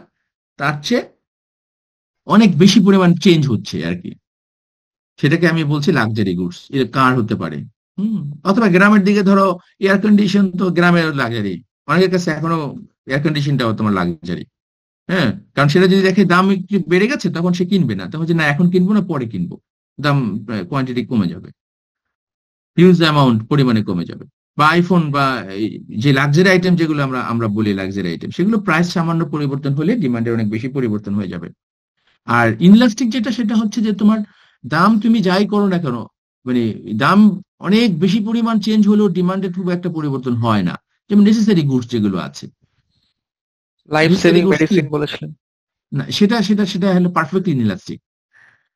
তার চেয়ে অনেক বেশি পরিমাণ চেঞ্জ হচ্ছে আর কি, সেটাকে আমি বলছি লাক্সারি গুডস। এটা কার হতে পারে, অথবা গ্রামের দিকে ধরো এয়ার কন্ডিশন, তো গ্রামের লাক্সারি, অনেকের কাছে এখনো এয়ার কন্ডিশনটাও তোমার লাক্সারি। হ্যাঁ, কারণ সেটা যদি দেখে দাম একটু বেড়ে গেছে, তখন সে কিনবে না, তখন যে না এখন কিনবো না, পরে কিনবো, দাম কোয়ান্টিটি কমে যাবে, হিউজ অ্যামাউন্ট পরিমাণে কমে যাবে। বা আইফোন বা এই যে লাক্সারি আইটেম যেগুলো আমরা আমরা বলি লাক্সারি আইটেম, সেগুলো প্রাইস সামান্য পরিবর্তন হলে ডিমান্ডের অনেক বেশি পরিবর্তন হয়ে যাবে। আর ইনলাস্টিক যেটা, সেটা হচ্ছে যে তোমার দাম তুমি যাই করো না কেন, মানে দাম অনেক বেশি পরিমাণ চেঞ্জ হলেও ডিমান্ডের খুব একটা পরিবর্তন হয় না। যেমন নেসেসারি গুডস যেগুলো আছে, লাইফ নেসেসারি সেভিং গুডস কি, মেডিসিন বলেছিলেন। না সেটা সেটা সেটা হলো পারফেক্টলি ইনলাস্টিক।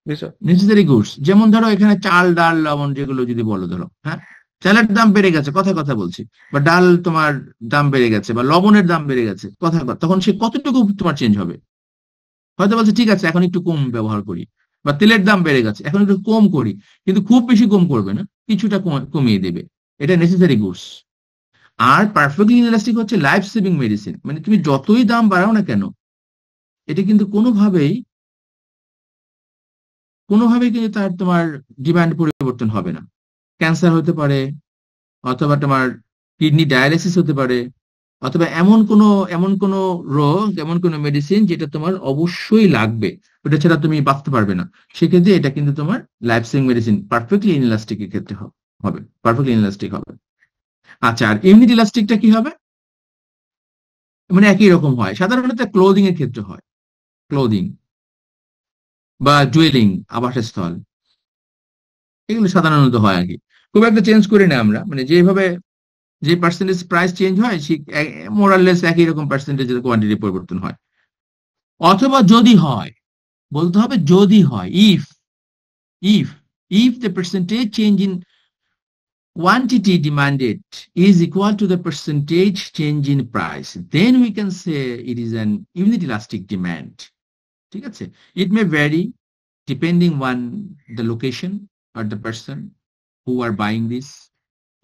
বুঝছো? নেসেসারি গুডস যেমন ধরো এখানে চাল ডাল লবণ যেগুলো যদি বলো, ধরো হ্যাঁ, চালের দাম বেড়ে গেছে, কথা কথা বলছি, বা ডাল তোমার দাম বেড়ে গেছে, বা লবণের দাম বেড়ে গেছে, কথা কথা, তখন সে কতটুকু তোমার চেঞ্জ হবে? হয়তো বলছে ঠিক আছে এখন একটু কম ব্যবহার করি, বা তেলের দাম বেড়ে গেছে এখন একটু কম করি, কিন্তু খুব বেশি কম করবে না, কিছুটা কমিয়ে দেবে। এটা নেসেসারি গুডস। আর পারফেক্টলি ইনএলাস্টিক হচ্ছে লাইফ সেভিং মেডিসিন, মানে তুমি যতই দাম বাড়াও না কেন, এটা কিন্তু কোনোভাবেই কিন্তু তার তোমার ডিমান্ড পরিবর্তন হবে না। ক্যান্সার হতে পারে, অথবা তোমার কিডনি ডায়ালিসিস হতে পারে, অথবা এমন কোনো রোগ, এমন কোনো মেডিসিন যেটা তোমার অবশ্যই লাগবে, ওটা ছাড়া তুমি বাঁচতে পারবে না, সেক্ষেত্রে এটা কিন্তু তোমার লাইফ সেভিং মেডিসিন পারফেক্টলি ইনএলাস্টিক এর ক্ষেত্রে হবে, পারফেক্টলি ইনএলাস্টিক হবে। আচ্ছা, আর ইমিউনিটি ইলাস্টিকটা কি হবে? মানে একই রকম হয়, সাধারণত ক্লোদিং এর ক্ষেত্রে হয়, ক্লোদিং বা ডুয়েলিং, আবাসস্থল, এগুলো সাধারণত হয় আর কি, খুব একটা চেঞ্জ করি না আমরা, মানে যেভাবে যে পার্সেন্টেজ প্রাইস চেঞ্জ হয়, মোরাললেস একই রকম পার্সেন্টেজের কোয়ান্টিটি পরিবর্তন হয়। অথবা যদি হয়, বলতে হবে যদি হয়, if if the percentage change in quantity demanded is equal to the percentage change in price, then we can say it is an unit elastic demand. ঠিক আছে? It may vary depending on the location or the person who are buying this,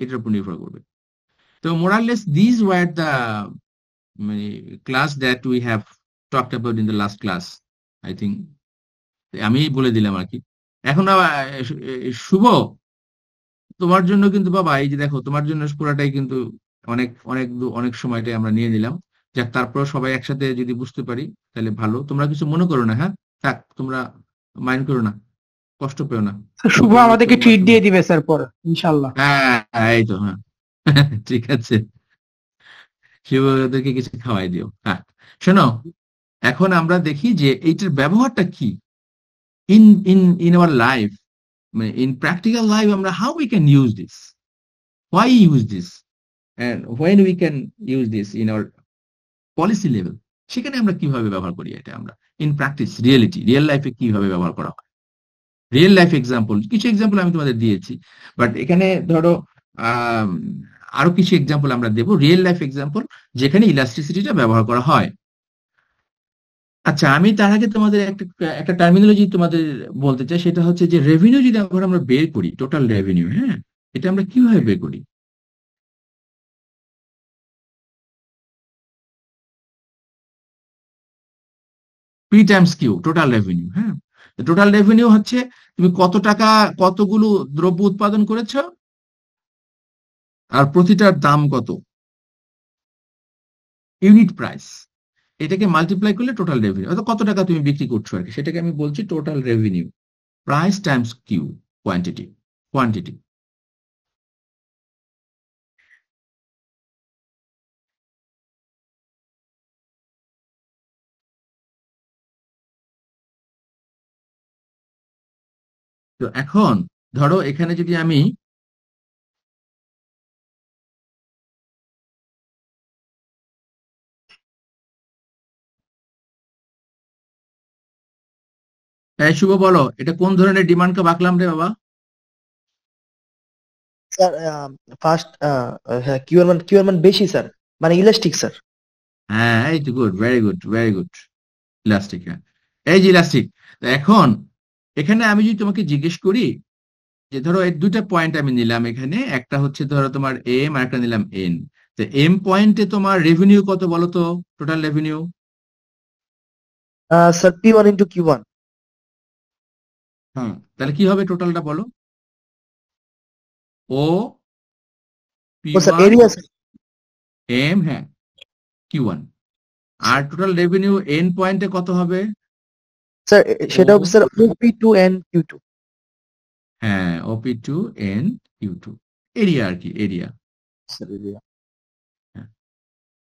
এটার উপর নির্ভর করবে। তো মোরাললেস this war the মানে class that we have talked about in the last class, I think. আমি বলে দিলাম আর কি। এখন আবার শুভ, তোমার জন্য কিন্তু বাবা, এই যে দেখো, তোমার জন্য পুরাটাই কিন্তু অনেক অনেক অনেক সময়টাই আমরা নিয়ে নিলাম। যাক, তারপর সবাই একসাথে যদি বুঝতে পারি তাহলে ভালো। তোমরা কিছু মনে করো না, হ্যাঁ, থাক, তোমরা মাইন্ড করো না, কষ্ট পেও না। শুভ আমাদেরকে ট্রিট দিয়ে দিবে স্যার পরে ইনশাল্লাহ। হ্যাঁ, এই তো, হ্যাঁ। ঠিক আছে, শুভ ওদেরকে কিছু খাওয়াই দিও। হ্যাঁ, শোনো, এখন আমরা দেখি যে এইটার ব্যবহারটা কি in in in our life, মানে ইন প্র্যাকটিক্যাল লাইফ, আমরা how we can use this, why use this, and when we can use this in our policy level, সেখানে আমরা কিভাবে ব্যবহার করি, এটা আমরা ইন প্র্যাকটিস, রিয়েল লাইফে কিভাবে ব্যবহার করা হয়। রিয়েল লাইফ এক্সাম্পল, কিছু এক্সাম্পল আমি তোমাদের দিয়েছি, বাট এখানে ধরো আহ আরো কিছু এক্সাম্পল আমরা দেবো, রিয়েল লাইফ এক্সাম্পল, যেখানে ইলাস্টিসিটিটা ব্যবহার করা হয়। আচ্ছা, আমি তার আগে তোমাদের একটা একটা টার্মিনোলজি তোমাদের বলতে চাই, সেটা হচ্ছে যে রেভিনিউ যদি আমরা বের করি, টোটাল রেভিনিউ, হ্যাঁ, এটা আমরা কিভাবে বের করি? P times q, total revenue, হ্যাঁ। টোটাল রেভিনিউ হচ্ছে তুমি কত টাকা কতগুলো দ্রব্য উৎপাদন করেছো আর প্রতিটার দাম কত, ইউনিট প্রাইস, এটাকে মাল্টিপ্লাই করলে টোটাল রেভিনিউ, অর্থাৎ কত টাকা তুমি বিক্রি করছো আর কি, সেটাকে আমি বলছি total revenue. Price times q, quantity, quantity. তো এখন ধরো এখানে যদি আমি শুভ বলো, এটা কোন ধরনের ডিমান্ড কার্ভ আঁকলাম রে বাবা? স্যার ফার্স্ট হ্যাঁ কিউআর মান বেশি স্যার, মানে ইলাস্টিক স্যার। হ্যাঁ, এই তো good, very good, very good. Elastic, হ্যাঁ, এই যে ইলাস্টিক। এখন এখানে আমি যদি তোমাকে জিজ্ঞেস করি যে ধরো এই দুইটা পয়েন্ট আমি নিলাম এখানে, একটা হচ্ছে ধরো তোমার এম আর একটা নিলাম এন, তো এম পয়েন্টে তোমার রেভিনিউ কত বলো তো, total revenue? Sir P1 into Q1। হ্যাঁ, তাহলে কি হবে টোটালটা বলো? O P O sir one area sir. M, হ্যাঁ, কিউ ওয়ান। আর টোটাল রেভিনিউ এন পয়েন্টে কত হবে? স্যার সেটা ও, হবে স্যার OP2 and Q2। হ্যাঁ, OP two and Q two, area আর কি, এরিয়া। Sir area.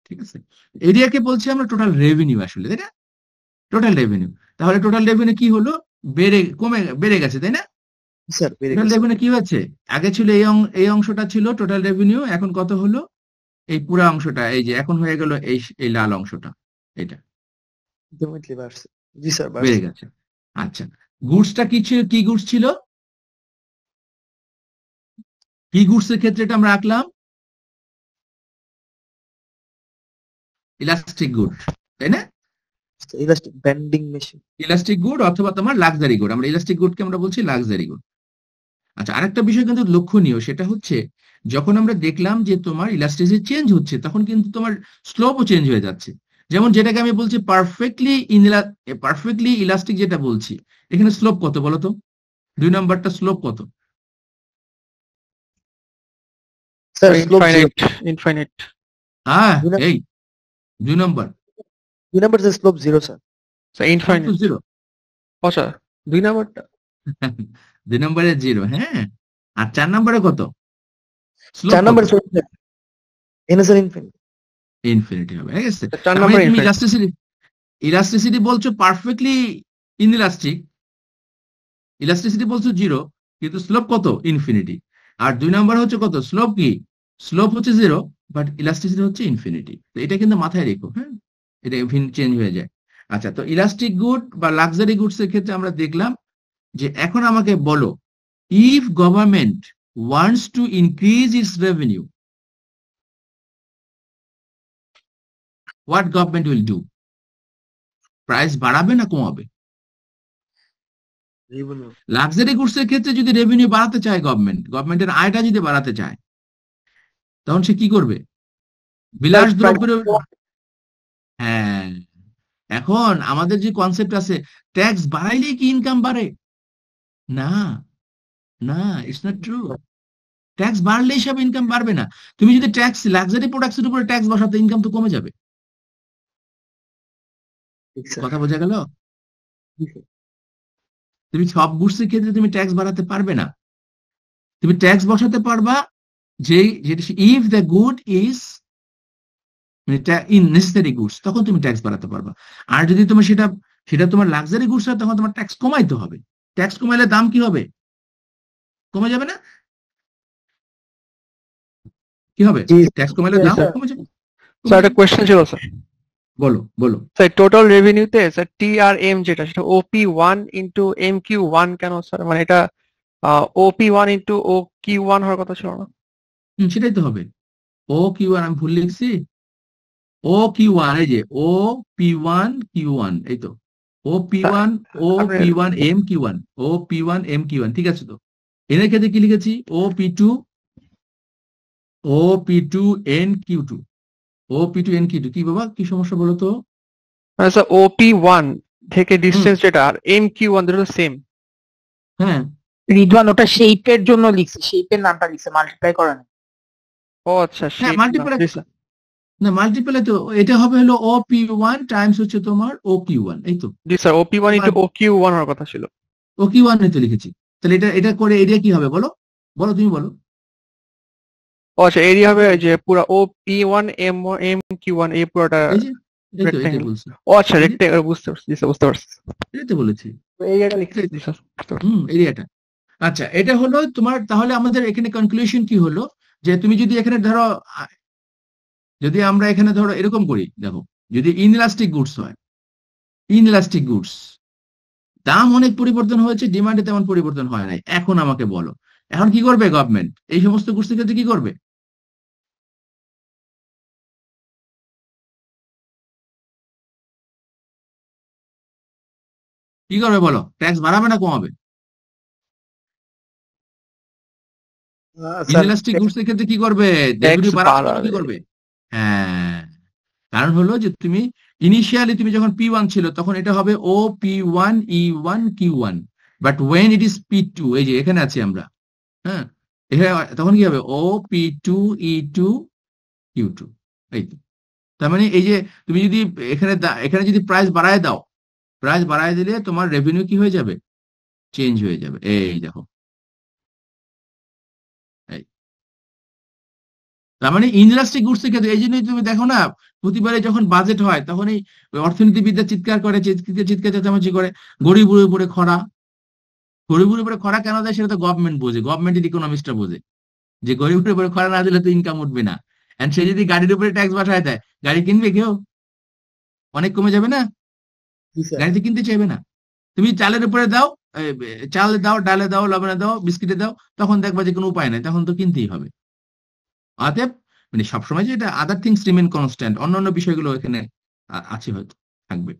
ঠিক আছে, এরিয়াকে বলছি আমরা টোটাল রেভিনিউ আসলে, তাই না? টোটাল রেভিনিউ, তাহলে টোটাল রেভিনিউ কি হলো? বেড়ে গেছে, তাই না? স্যার বেড়ে টোটাল গেছে। রেভিনিউ কি হচ্ছে? আগে ছিল এই অংশটা ছিল টোটাল রেভিনিউ, এখন কত হলো? এই পুরো অংশটা, এই যে এখন হয়ে গেল এই লাল অংশটা, এটা ইনক্রিমেন্টলি বাড়ছে। জি স্যার বেড়ে বাড়ছে। গেছে। আচ্ছা, গুডসটা কি ছিল, কি গুডস ছিল, কি গুডস এর ক্ষেত্রে এটা আমরা আঁকলাম? ইলাস্টিক গুড, তাই না? Elastic bending machine. Elastic good অথবা তোমার লাক্সারি গুড, আমরা ইলাস্টিক গুডকে আমরা বলছি লাক্সারি গুড। আচ্ছা, আরেকটা বিষয় কিন্তু লক্ষণীয়, সেটা হচ্ছে যখন আমরা দেখলাম যে তোমার ইলাস্টিসিটি চেঞ্জ হচ্ছে, তখন কিন্তু তোমার স্লোপও চেঞ্জ হয়ে যাচ্ছে। যেমন যেটাকে আমি বলছি পারফেক্টলি ইলাস্টিক যেটা বলছি, এখানে স্লোপ কত বলো তো? 2 নাম্বারটা স্লোপ কত? Sir slope infinite, infinite. হ্যাঁ, 0। এই 2 number 2 number slope 0 sir. Sir slope তো ইনফাইনাইট। 0। আচ্ছা, 2 নাম্বারটা 2 নম্বরে 0, হ্যাঁ। আর 4 নম্বরে কত স্লোপ? 4 কত? Number sir N sir infinity. Infinity হবে, ঠিক আছে। 4 তার মানে নাম্বার তুমি ইনফাইনাইট। ইলাস্টিসিটি বলছো পারফেক্টলি ইনইলাস্টিক, ইলাস্টিসিটি বলছো 0, কিন্তু স্লোপ কত? ইনফিনিটি। আর 2 নাম্বার হচ্ছে কত? স্লোপ কি? স্লোপ হচ্ছে 0, বাট ইলাস্টিসিটি হচ্ছে ইনফিনিটি। তো এটা কিন্তু মাথায় রেখো, হ্যাঁ, এটা চেঞ্জ হয়ে যায়। আচ্ছা, তো ইলাস্টিক গুড বা লাক্সারি গুডস এর ক্ষেত্রে আমরা দেখলাম যে এখন আমাকে বলো, if government wants to increase it's revenue, what government will do? Price বাড়াবে না কমাবে? রেভিনিউ। লাক্সারি গুডস এর ক্ষেত্রে যদি রেভিনিউ বাড়াতে চায় গভর্নমেন্টের আয়টা যদি বাড়াতে চায়, তখন সে কি করবে? বিলাস দ্রব্যের, হ্যাঁ। এখন আমাদের যে কনসেপ্ট আছে, ট্যাক্স বাড়াইলেই কি ইনকাম বাড়ে? না, না, ইটস নট ট্রু। ট্যাক্স বাড়লেই সব ইনকাম বাড়বে না। তুমি যদি ট্যাক্স লাক্সারি প্রোডাক্টস এর উপরে ট্যাক্স বসাতে, ইনকাম তো কমে যাবে। ঠিক স্যার। কথা বোঝা গেল? তুমি সব গুডস এর ক্ষেত্রে তুমি ট্যাক্স বাড়াতে পারবে না। তুমি ট্যাক্স বসাতে পারবা যে if the good is in necessary goods, তখন তুমি ট্যাক্স বাড়াতে পারবা। আর যদি তোমার সেটা সেটা তোমার লাক্সারি গুডস হয়, তখন তোমার ট্যাক্স কমাইতে হবে। ট্যাক্স কমাইলে দাম কি হবে? কমে যাবে না? কি হবে? জি ট্যাক্স কমাইলে জি দাম স্যার। কমে যাবে, স্যার কমে একটা যাবে। কোয়েশ্চেন ছিল স্যার। বলো, বলো। স্যার টোটাল রেভিনিউতে স্যার টি আর এম যেটা, সেটা OP1 ইন্টু MQ1 কেন স্যার? মানে এটা OP1 ইন্টু OQ1 হওয়ার কথা ছিল না? সেটাই তো হবে। ও কিউ ওয়ান, আমি ভুল লিখছি। ও কিউ ওয়ান, এই যে O P1 Q1, এই তো ও পি স্যার, ওয়ান ও আপনি P one M Q one ও P1 M Q1, ঠিক আছে তো? এর ক্ষেত্রে কি লিখেছি? OP2 N Q2 কি বাবা, কি সমস্যা বলো তো? মানে স্যার OP1 থেকে ডিস্টেন্স যেটা আর এম কিউ ওয়ান দুটো সেম। হ্যাঁ রিদওয়ান ওটা শেপের জন্য লিখছে, শেপের নামটা লিখছে, মাল্টিপ্লাই করে না। ও আচ্ছা হ্যাঁ সেই মাল্টিপ্লাই না, মাল্টিপ্লাই তো এটা হবে হলো ও পি ওয়ান টাইমস হচ্ছে তোমার ও কিউ ওয়ান, এই তো জি স্যার ওপি one into O Q one হওয়ার কথা ছিল। ও কিউ ওয়ান তো লিখেছি। তাহলে এটা করে এরিয়া কি হবে বলো, বলো তুমি বলো। ও আচ্ছা এরিয়া হবে যে পুরো O p one m m Q one এই পুরোটা এই যে এই তো এটাই rectangle। বলছি, ও আচ্ছা রেক্টেঙ্গল, বুঝতে পারছি জি স্যার, বুঝতে পারছি। এটাই তো বলেছি। তো এরিয়াটা লিখছি জি স্যার, বুঝতে পারছি। এরিয়াটা আচ্ছা, এটা হলো তোমার। তাহলে আমাদের এখানে কনক্লুশন কি হলো, যে তুমি যদি এখানে ধরো যদি আমরা এখানে ধরো এরকম করি, দেখো যদি ইনইলাস্টিক গুডস হয়, ইনইলাস্টিক গুডস দাম অনেক পরিবর্তন হয়েছে, ডিমান্ডে তেমন পরিবর্তন হয় নাই, এখন আমাকে বলো এখন কি করবে গভর্নমেন্ট এই সমস্ত গুডসের ক্ষেত্রে কি করবে? কি করবে বলো, ট্যাক্স বাড়াবে না কমাবে? স্যার ইনইলাস্টিক গুডস এর ক্ষেত্রে কি করবে? ট্যাক্স রেভিনিউ বাড়ানোর জন্য কি বাড়াবে। করবে? হ্যাঁ, কারণ হলো যে তুমি ইনিশিয়ালি তুমি যখন পি ওয়ান ছিল তখন এটা হবে O p one E one Q one, but when it is p two, এই যে এখানে আছি আমরা, হ্যাঁ এখানে তখন কি হবে ও পি টু ই টু কিউ টু, এই তো। তার মানে এই যে তুমি যদি এখানে যদি প্রাইস বাড়ায় দাও, প্রাইস বাড়ায় দিলে তোমার রেভিনিউ কি হয়ে যাবে? চেঞ্জ হয়ে যাবে, এই দেখো। এই তার মানে ইনডাস্ট্রি গুডস এর ক্ষেত্রে এই জন্যই তুমি দেখো না, প্রতিবারে যখন বাজেট হয় তখন এই অর্থনীতিবিদরা চিৎকার করে, চিৎকার চিৎকার চেঁচামেচি করে, গরিবের উপরে খরা, গরিবের উপরে খরা কেন দেয় সেটা তো গভর্নমেন্ট বোঝে, গভর্নমেন্টের ইকোনমিস্টরা বোঝে যে গরিবের উপরে খরা না দিলে তো ইনকাম উঠবে না। এন্ড সে যদি গাড়ির উপরে ট্যাক্স বাসায় দেয়, গাড়ি কিনবে কেউ? অনেক কমে যাবে না, গাড়িতে কিনতে চাইবে না। তুমি চালের উপরে দাও, চাল দাও, ডালে দাও, লবণে দাও, বিস্কিটে দাও, তখন দেখবা যে কোনো উপায় নাই, তখন তো কিনতেই হবে। অতএব মানে সবসময় যে এটা আদার থিংস রিমেন কনস্ট্যান্ট, অন্যান্য বিষয়গুলো এখানে আছে হয়তো, থাকবে।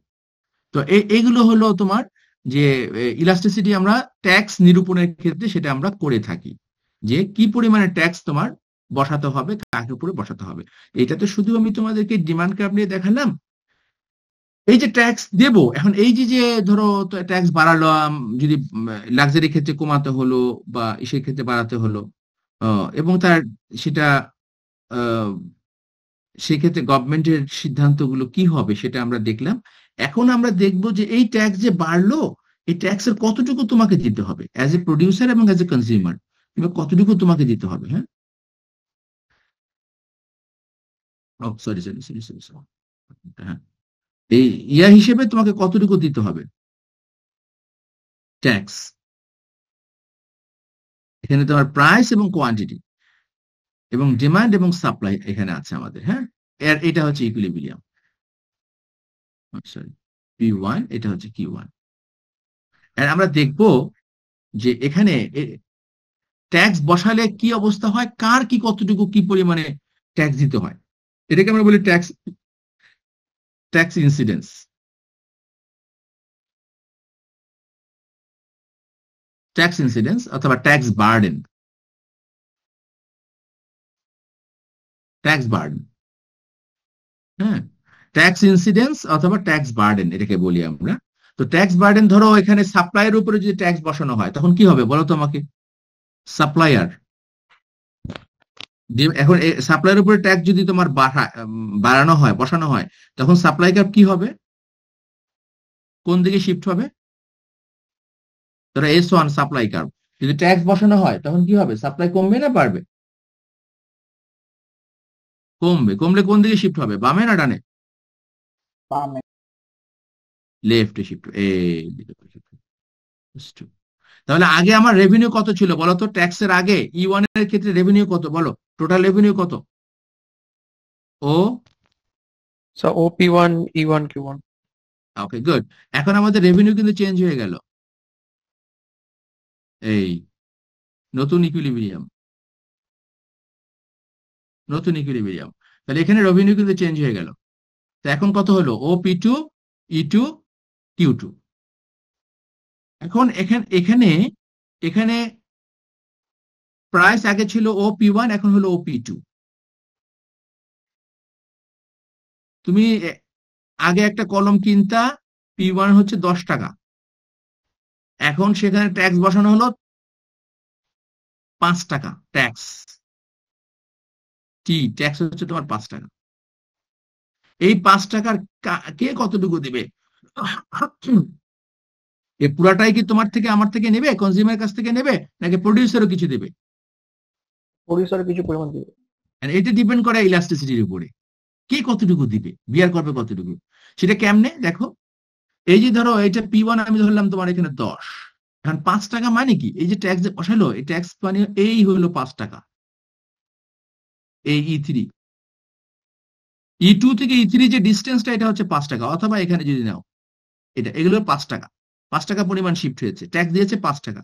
তো এইগুলো হলো তোমার যে ইলাস্টিসিটি আমরা ট্যাক্স নিরূপণের ক্ষেত্রে সেটা আমরা করে থাকি, যে কি পরিমাণে ট্যাক্স তোমার বসাতে হবে, কাকে উপরে বসাতে হবে। এটা তো শুধু আমি তোমাদেরকে ডিমান্ড কার্ভ নিয়ে দেখালাম। এই যে ট্যাক্স দেব এখন, এই যে যে ধরো ট্যাক্স বাড়ালাম, যদি লাক্সারি ক্ষেত্রে কমাতে হলো বা ইসের ক্ষেত্রে বাড়াতে হলো, এবং তার সেটা সেক্ষেত্রে গভর্নমেন্টের সিদ্ধান্তগুলো কি হবে সেটা আমরা দেখলাম। এখন আমরা দেখব যে এই ট্যাক্স যে বাড়লো, এই ট্যাক্সের কতটুকু তোমাকে দিতে হবে অ্যাজ এ প্রডিউসার এবং অ্যাজ এ কনজিউমার, কিংবা কতটুকু তোমাকে দিতে হবে। হ্যাঁ, ও sorry sorry sorry sorry sorry, হ্যাঁ এই ইয়া হিসেবে তোমাকে কতটুকু দিতে হবে ট্যাক্স। এখানে তোমার প্রাইস এবং কোয়ান্টিটি এবং ডিমান্ড এবং সাপ্লাই এখানে আছে আমাদের। হ্যাঁ, এটা হচ্ছে ইকুইলিব্রিয়াম, সরি পি ওয়ান, এটা হচ্ছে কিউ ওয়ান। আমরা দেখব যে এখানে ট্যাক্স বসালে কি অবস্থা হয়, কার কি কতটুকু কি পরিমাণে ট্যাক্স দিতে হয়। এটাকে আমরা বলি tax tax incidence, tax incidence অথবা ট্যাক্স বার্ডেন, ট্যাক্স বার্ডেন। হ্যাঁ, ট্যাক্স ইনসিডেন্স অথবা ট্যাক্স বার্ডেন এটাকে বলি আমরা। তো ট্যাক্স বার্ডেন ধরো এখানে সাপ্লাইয়ের উপরে যদি ট্যাক্স বসানো হয় তখন কি হবে বলো তো আমাকে? সাপ্লায়ার, এখন সাপ্লাইয়ের উপরে ট্যাক্স যদি তোমার বাড়ানো হয়, বসানো হয়, তখন সাপ্লাই কার্ভ কি হবে, কোন দিকে শিফট হবে? ধরো S1 সাপ্লাই কার্ভ, যদি ট্যাক্স বসানো হয় তখন কি হবে, সাপ্লাই কমবে না বাড়বে? কমবে, কমলে কোন দিকে শিফট হবে, বামে না ডানে? লেফটে শিফট। তাহলে আগে আমার রেভিনিউ কত ছিল বলো তো, ট্যাক্সের আগে E1 এর ক্ষেত্রে রেভিনিউ কত বলো, টোটাল রেভিনিউ কত? ও সো ওপি ওয়ান ই one Q one. Okay good. এখন আমাদের রেভিনিউ কিন্তু চেঞ্জ হয়ে গেল, এই নতুন ইকুইলিব্রিয়াম, নতুন ইকুইলিব্রিয়াম। তাহলে এখানে রেভিনিউ কিন্তু চেঞ্জ হয়ে গেল। তো এখন কত হলো, ও পি টু ই টু কিউ টু। এখন এখানে এখানে প্রাইস আগে ছিল ও পি ওয়ান, এখন হলো ও পি টু। তুমি আগে একটা কলম কিনতা, P1 হচ্ছে 10 টাকা, এখন সেখানে ট্যাক্স বসানো হলো 5 টাকা ট্যাক্স। ট্যাক্স হচ্ছে তোমার 5 টাকা। এই 5 টাকার কে কতটুকু দিবে? এ পুরাটাই কি তোমার থেকে আমার থেকে নেবে, কনজিউমার কাছ থেকে নেবে, নাকি প্রডিউসারও কিছু দেবে? প্রডিউসার কিছু পরিমাণ দিবে। And এটা ডিপেন্ড করে ইলাস্টিসিটির উপরে, কে কতটুকু দিবে, বিয়ার করবে কতটুকু। সেটা কেমনে দেখো, এই যে ধরো এটা P1 আমি ধরলাম তোমার এখানে 10, এখন 5 টাকা মানে কি, এই যে ট্যাক্স যে বসাইলো এই ট্যাক্স মানে এই হইলো 5 টাকা। এই E3 E2 থেকে E3 যে ডিস্টেন্সটা এটা হচ্ছে 5 টাকা, অথবা এখানে যদি নাও এটা, এগুলো 5 টাকা, 5 টাকা পরিমাণ শিফট হয়েছে, ট্যাক্স দিয়েছে 5 টাকা।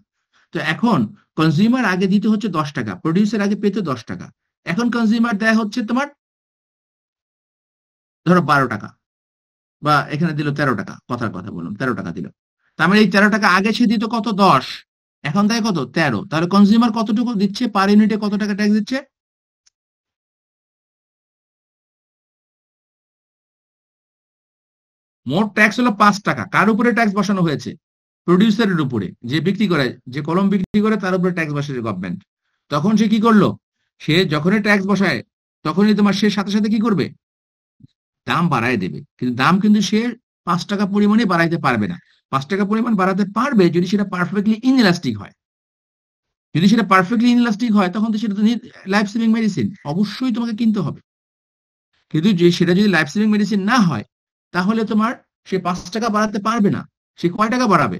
তো এখন কনজিউমার আগে দিতে হচ্ছে 10 টাকা, প্রডিউসার আগে পেতে 10 টাকা, এখন কনজিউমার দেয় হচ্ছে তোমার ধরো 12 টাকা, বা এখানে দিল 13 টাকা, কথার কথা বললাম 13 টাকা দিল। তার মানে এই 13 টাকা আগে সে দিত কত, 10, এখন দেয় কত, 13। তাহলে কনজিউমার কতটুকু দিচ্ছে, পার ইউনিটে কত টাকা ট্যাক্স দিচ্ছে? মোট ট্যাক্স হলো 5 টাকা। কার উপরে ট্যাক্স বসানো হয়েছে? প্রডিউসারের উপরে, যে বিক্রি করে, যে কলম বিক্রি করে তার উপরে ট্যাক্স বসায় গভর্নমেন্ট। তখন সে কি করলো, সে যখনই ট্যাক্স বসায় তখনই তোমার সে সাথে সাথে কি করবে, দাম বাড়ায় দেবে। কিন্তু দাম কিন্তু সে 5 টাকা পরিমাণে বাড়াইতে পারবে না। 5 টাকা পরিমাণ বাড়াতে পারবে যদি সেটা পারফেক্টলি ইনইলাস্টিক হয়। যদি সেটা পারফেক্টলি ইনইলাস্টিক হয় তখন তো সেটা তো লাইফ সেভিং মেডিসিন, অবশ্যই তোমাকে কিনতে হবে। কিন্তু যে সেটা যদি লাইফ সেভিং মেডিসিন না হয় তাহলে তোমার সে 5 টাকা বাড়াতে পারবে না। সে কয় টাকা বাড়াবে,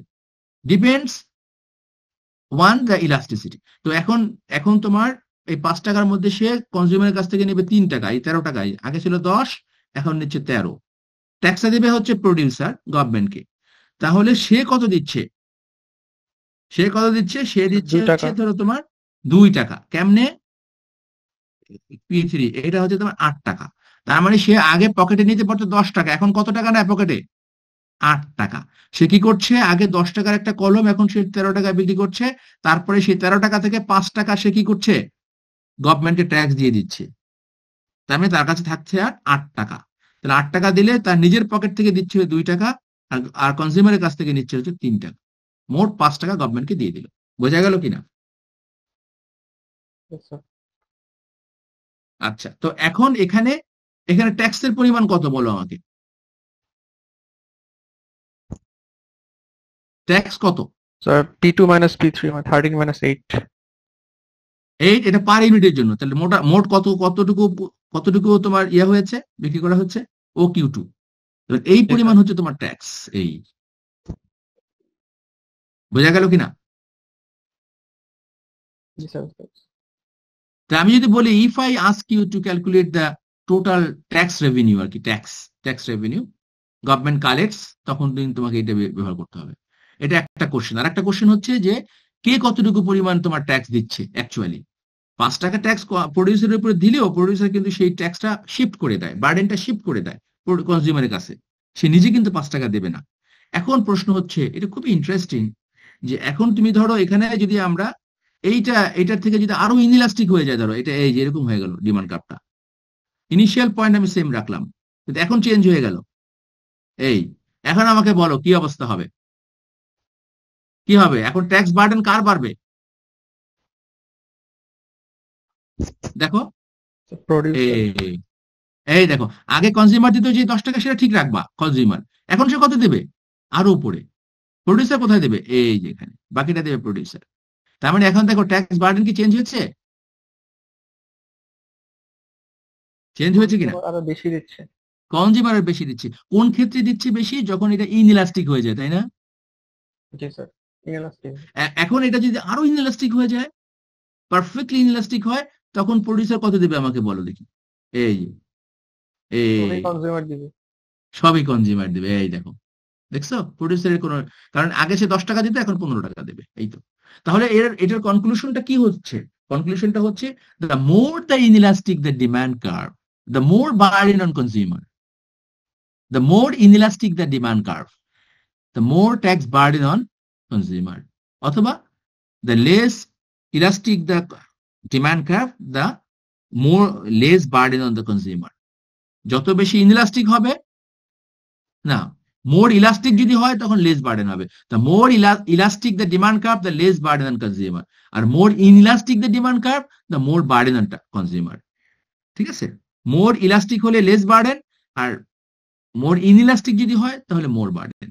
ডিপেন্ডস ওয়ান দ্য ইলাস্টিসিটি। তো এখন এখন তোমার এই 5 টাকার মধ্যে সে কনজিউমারের কাছ থেকে নেবে 3 টাকা, এই 13 টাকায়, আগে ছিল 10, এখন নিচ্ছে 13। ট্যাক্সটা দেবে হচ্ছে প্রডিউসার গভর্নমেন্টকে। তাহলে সে কত দিচ্ছে, সে কত দিচ্ছে, সে দিচ্ছে 2 টাকা। হচ্ছে ধরো তোমার 2 টাকা। কেমনে, P3 এটা হচ্ছে তোমার 8 টাকা। তার মানে সে আগে পকেটে নিতে পারতো 10 টাকা, এখন কত টাকা নেয় পকেটে, 8 টাকা। সে কি করছে, আগে 10 টাকার একটা কলম এখন সে 13 টাকায় বিক্রি করছে, তারপরে সেই 13 টাকা থেকে 5 টাকা সে কি করছে, গভর্নমেন্টকে ট্যাক্স দিয়ে দিচ্ছে। তার মানে তার কাছে থাকছে আর 8 টাকা। তাহলে 8 টাকা দিলে তার নিজের পকেট থেকে দিচ্ছে 2 টাকা, আর কনজিউমারের কাছ থেকে নিচ্ছে হচ্ছে 3 টাকা। মোট 5 টাকা গভর্নমেন্টকে দিয়ে দিল। বোঝা গেল কিনা? Yes, sir. আচ্ছা, তো এখন এখানে এখানে ট্যাক্সের পরিমাণ কত বলো আমাকে, ট্যাক্স কত? Sir, P2 minus P3, 13 minus 8. 8, এটা পার ইউনিটের জন্য। তাহলে মোট কতটুকু কতটুকু তোমার ইয়ে হয়েছে, বিক্রি করা হচ্ছে, OQ2। এই পরিমাণ হচ্ছে তোমার ট্যাক্স। এই বোঝা গেল কিনা? Yes, sir. তা আমি যদি বলি, if I ask you to calculate the total tax revenue, আর কি ট্যাক্স রেভিনিউ গভর্নমেন্ট কালেক্টস, তখন তোমাকে এটা ব্যবহার করতে হবে। এটা একটা কোশ্চেন। আর একটা কোশ্চেন হচ্ছে যে কে কতটুকু পরিমাণ তোমার ট্যাক্স দিচ্ছে অ্যাকচুয়ালি। 5 টাকা ট্যাক্স প্রডিউসারের উপরে দিলেও প্রডিউসার কিন্তু সেই ট্যাক্সটা শিফট করে দেয়, বার্ডেনটা শিফট করে দেয় কনজিউমারের কাছে, সে নিজে কিন্তু 5 টাকা দেবে না। এখন প্রশ্ন হচ্ছে, এটা খুবই ইন্টারেস্টিং, যে এখন তুমি ধরো এখানে যদি আমরা এইটার থেকে যদি আরো ইনইলাস্টিক হয়ে যায়, ধরো এটা এই যে এরকম হয়ে গেল ডিমান্ড কার্ভটা, ইনিশিয়াল পয়েন্ট আমি সেম রাখলাম কিন্তু এখন চেঞ্জ হয়ে গেল এই, এখন আমাকে বলো কি অবস্থা হবে, কি হবে এখন, ট্যাক্স বার্ডেন কার বাড়বে? দেখো Producer. এই এই দেখো, আগে কনজিউমার দিত যে 10 টাকা, সেটা ঠিক রাখবা কনজিউমার, এখন সে কত দেবে, আরো উপরে। প্রডিউসার কোথায় দেবে, এই যে এখানে, বাকিটা দেবে প্রডিউসার। তার মানে এখন দেখো ট্যাক্স বার্ডেন কি চেঞ্জ হয়েছে, চেঞ্জ হয়েছে কিনা? আরো বেশি দিচ্ছে। কনজিউমারের বেশি দিচ্ছে। কোন ক্ষেত্রে দিচ্ছে বেশি, যখন এটা ইনইলাস্টিক হয়ে যায়, তাই না? জি স্যার, ইনএলাস্টিক। এখন এটা যদি আরো ইনইলাস্টিক হয়ে যায়, পারফেক্টলি ইনইলাস্টিক হয়, তখন প্রডিউসার কত দেবে আমাকে বলো দেখি। এই এই কনজিউমার দিবে। সবই কনজিউমার দেবে। এই দেখো, দেখছো প্রডিউসারের কোনো, কারণ আগে সে 10 টাকা দিত, এখন 15 টাকা দেবে। এই তো, তাহলে এটার কনক্লুশনটা কি হচ্ছে? কনক্লুশনটা হচ্ছে, the more the inelastic the demand curve, the more burden on consumer, the more inelastic the demand curve, the more tax burden on consumer, অথবা the less elastic the demand curve, the more less burden on the consumer. যত বেশি inelastic হবে না, মোর elastic যদি হয় তখন less burden হবে। The more elastic the demand curve the less burden on consumer, আর more inelastic the demand curve the more burden on consumer. ঠিক আছে, মোর ইলাস্টিক হলে লেস বার্ডেন, আর মোর ইনইলাস্টিক যদি হয় তাহলে মোর বার্ডেন।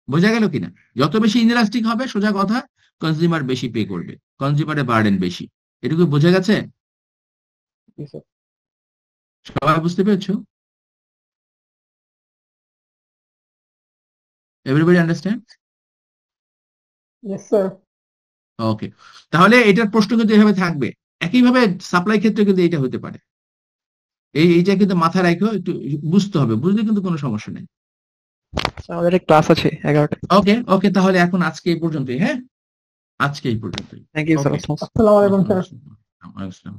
বোঝা গেল কিনা? যত বেশি ইনইলাস্টিক হবে, সোজা কথা, কনজিউমার বেশি পে করবে, কনজিউমারের বার্ডেন বেশি। এটুকু বোঝা গেছে? সবাই বুঝতে পেরেছো? Everybody understand? Yes sir. Okay, তাহলে এটার প্রশ্ন কিন্তু এভাবে থাকবে। একইভাবে সাপ্লাই ক্ষেত্রে কিন্তু এইটা হতে পারে। এইটা কিন্তু মাথায় রাখো, একটু বুঝতে হবে, বুঝলে কিন্তু কোনো সমস্যা নেই। আমাদের ক্লাস আছে 11টায়। ওকে ওকে, তাহলে এখন আজকে এই পর্যন্তই। হ্যাঁ, আজকে এই পর্যন্তই। Thank you sir. ওকে, আসসালামু আলাইকুম স্যার। ওয়ালাইকুম আসসালাম।